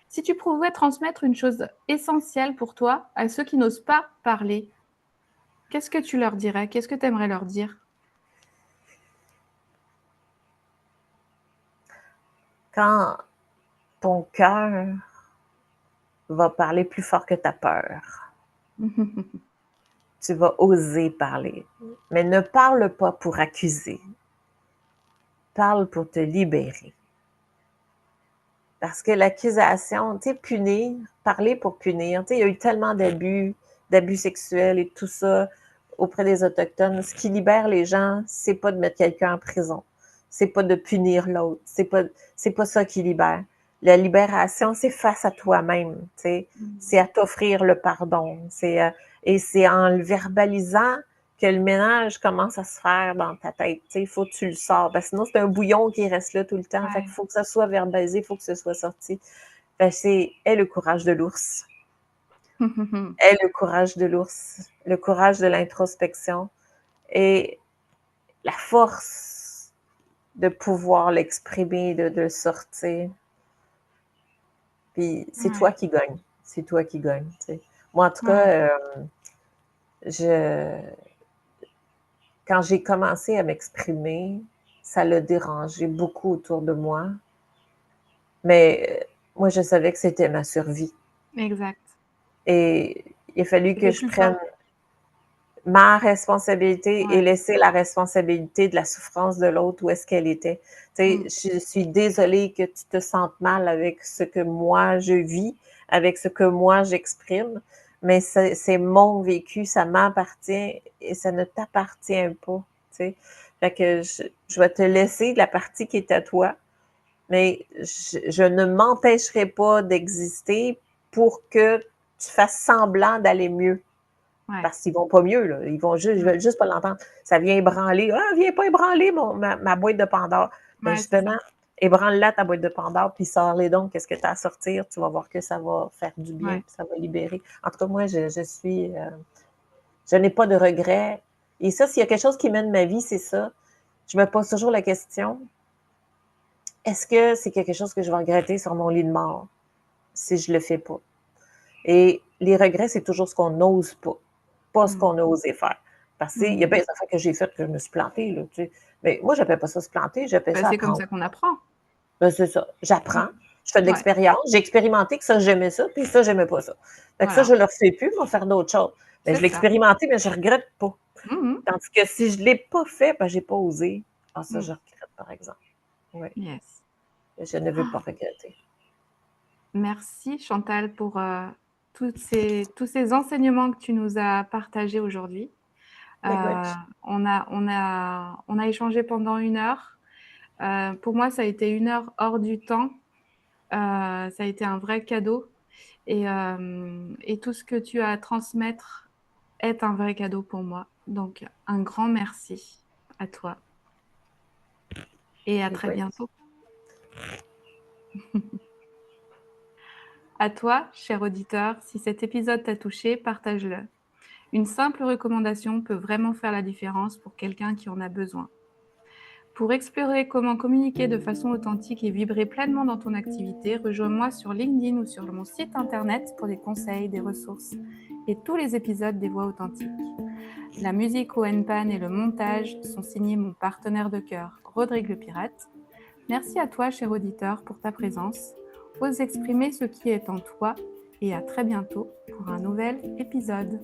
si tu pouvais transmettre une chose essentielle pour toi à ceux qui n'osent pas parler, qu'est-ce que tu leur dirais? Qu'est-ce que tu aimerais leur dire? Quand ton cœur va parler plus fort que ta peur, tu vas oser parler. Mais ne parle pas pour accuser. Parle pour te libérer. Parce que l'accusation, tu sais, punir, parler pour punir, tu sais, il y a eu tellement d'abus sexuels et tout ça auprès des Autochtones. Ce qui libère les gens, c'est pas de mettre quelqu'un en prison. C'est pas de punir l'autre. C'est pas ça qui libère. La libération, c'est face à toi-même, tu sais. C'est à t'offrir le pardon. Et c'est en le verbalisant que le ménage commence à se faire dans ta tête. Tu sais, il faut que tu le sors. Parce que sinon, c'est un bouillon qui reste là tout le temps. Fait qu'il faut que ça soit verbalisé, il faut que ce soit sorti. Fait que aie le courage de l'ours. Aie le courage de l'ours. Le courage de l'introspection. Et la force de pouvoir l'exprimer, de le sortir. Puis c'est toi qui gagne. C'est toi qui gagne. Tu sais. Moi, en tout cas, quand j'ai commencé à m'exprimer, ça l'a dérangé beaucoup autour de moi. Mais moi, je savais que c'était ma survie. Exact. Et il a fallu que je prenne ma responsabilité et laisser la responsabilité de la souffrance de l'autre où est-ce qu'elle était. Tu sais, je suis désolée que tu te sentes mal avec ce que moi je vis, avec ce que moi j'exprime, mais c'est mon vécu, ça m'appartient et ça ne t'appartient pas, tu sais. Fait que je vais te laisser la partie qui est à toi, mais je ne m'empêcherai pas d'exister pour que tu fasses semblant d'aller mieux. Ouais. Parce qu'ils vont pas mieux, là. Ils veulent juste pas l'entendre. Ça vient ébranler. Ah, viens pas ébranler ma boîte de Pandore. Ben Ouais, justement, ébranle-la ta boîte de Pandore, puis sors-les donc. Qu'est-ce que tu as à sortir? Tu vas voir que ça va faire du bien, ouais. puis ça va libérer. En tout cas, moi, je n'ai pas de regrets. Et ça, s'il y a quelque chose qui mène ma vie, c'est ça. Je me pose toujours la question, est-ce que c'est quelque chose que je vais regretter sur mon lit de mort si je le fais pas? Et les regrets, c'est toujours ce qu'on n'ose pas ce qu'on a osé faire. Parce qu'il y a bien des affaires que j'ai faites que je me suis plantée, là, tu sais. Mais moi, j'appelle pas ça se planter, j'appelle Ben, ça c'est comme apprendre. ça qu'on apprend. Ben, c'est ça. J'apprends, je fais de Ouais, l'expérience, j'ai expérimenté que ça, j'aimais ça, puis ça, j'aimais pas ça. Fait que ça, voilà, je le refais plus, moi, faire d'autres choses. Mais c'est je l'ai ça. expérimenté, mais je regrette pas. Mhm. Tandis que si je l'ai pas fait, ben, j'ai pas osé. Ah, ça, Mm. je regrette, par exemple. Oui, Yes. je ne veux pas regretter. Merci Chantal pour tous ces enseignements que tu nous as partagés aujourd'hui. Ben, écoute, On a échangé pendant 1 heure. Pour moi, ça a été 1 heure hors du temps. Ça a été un vrai cadeau. Et tout ce que tu as à transmettre est un vrai cadeau pour moi. Donc, un grand merci à toi et à très écoute. bientôt. À toi, cher auditeur, si cet épisode t'a touché, partage-le. Une simple recommandation peut vraiment faire la différence pour quelqu'un qui en a besoin. Pour explorer comment communiquer de façon authentique et vibrer pleinement dans ton activité, rejoins-moi sur LinkedIn ou sur mon site internet pour des conseils, des ressources et tous les épisodes des Voix authentiques. La musique au N-Pan et le montage sont signés mon partenaire de cœur, Rodrigue le Pirate. Merci à toi, cher auditeur, pour ta présence. Ose exprimer ce qui est en toi et à très bientôt pour un nouvel épisode.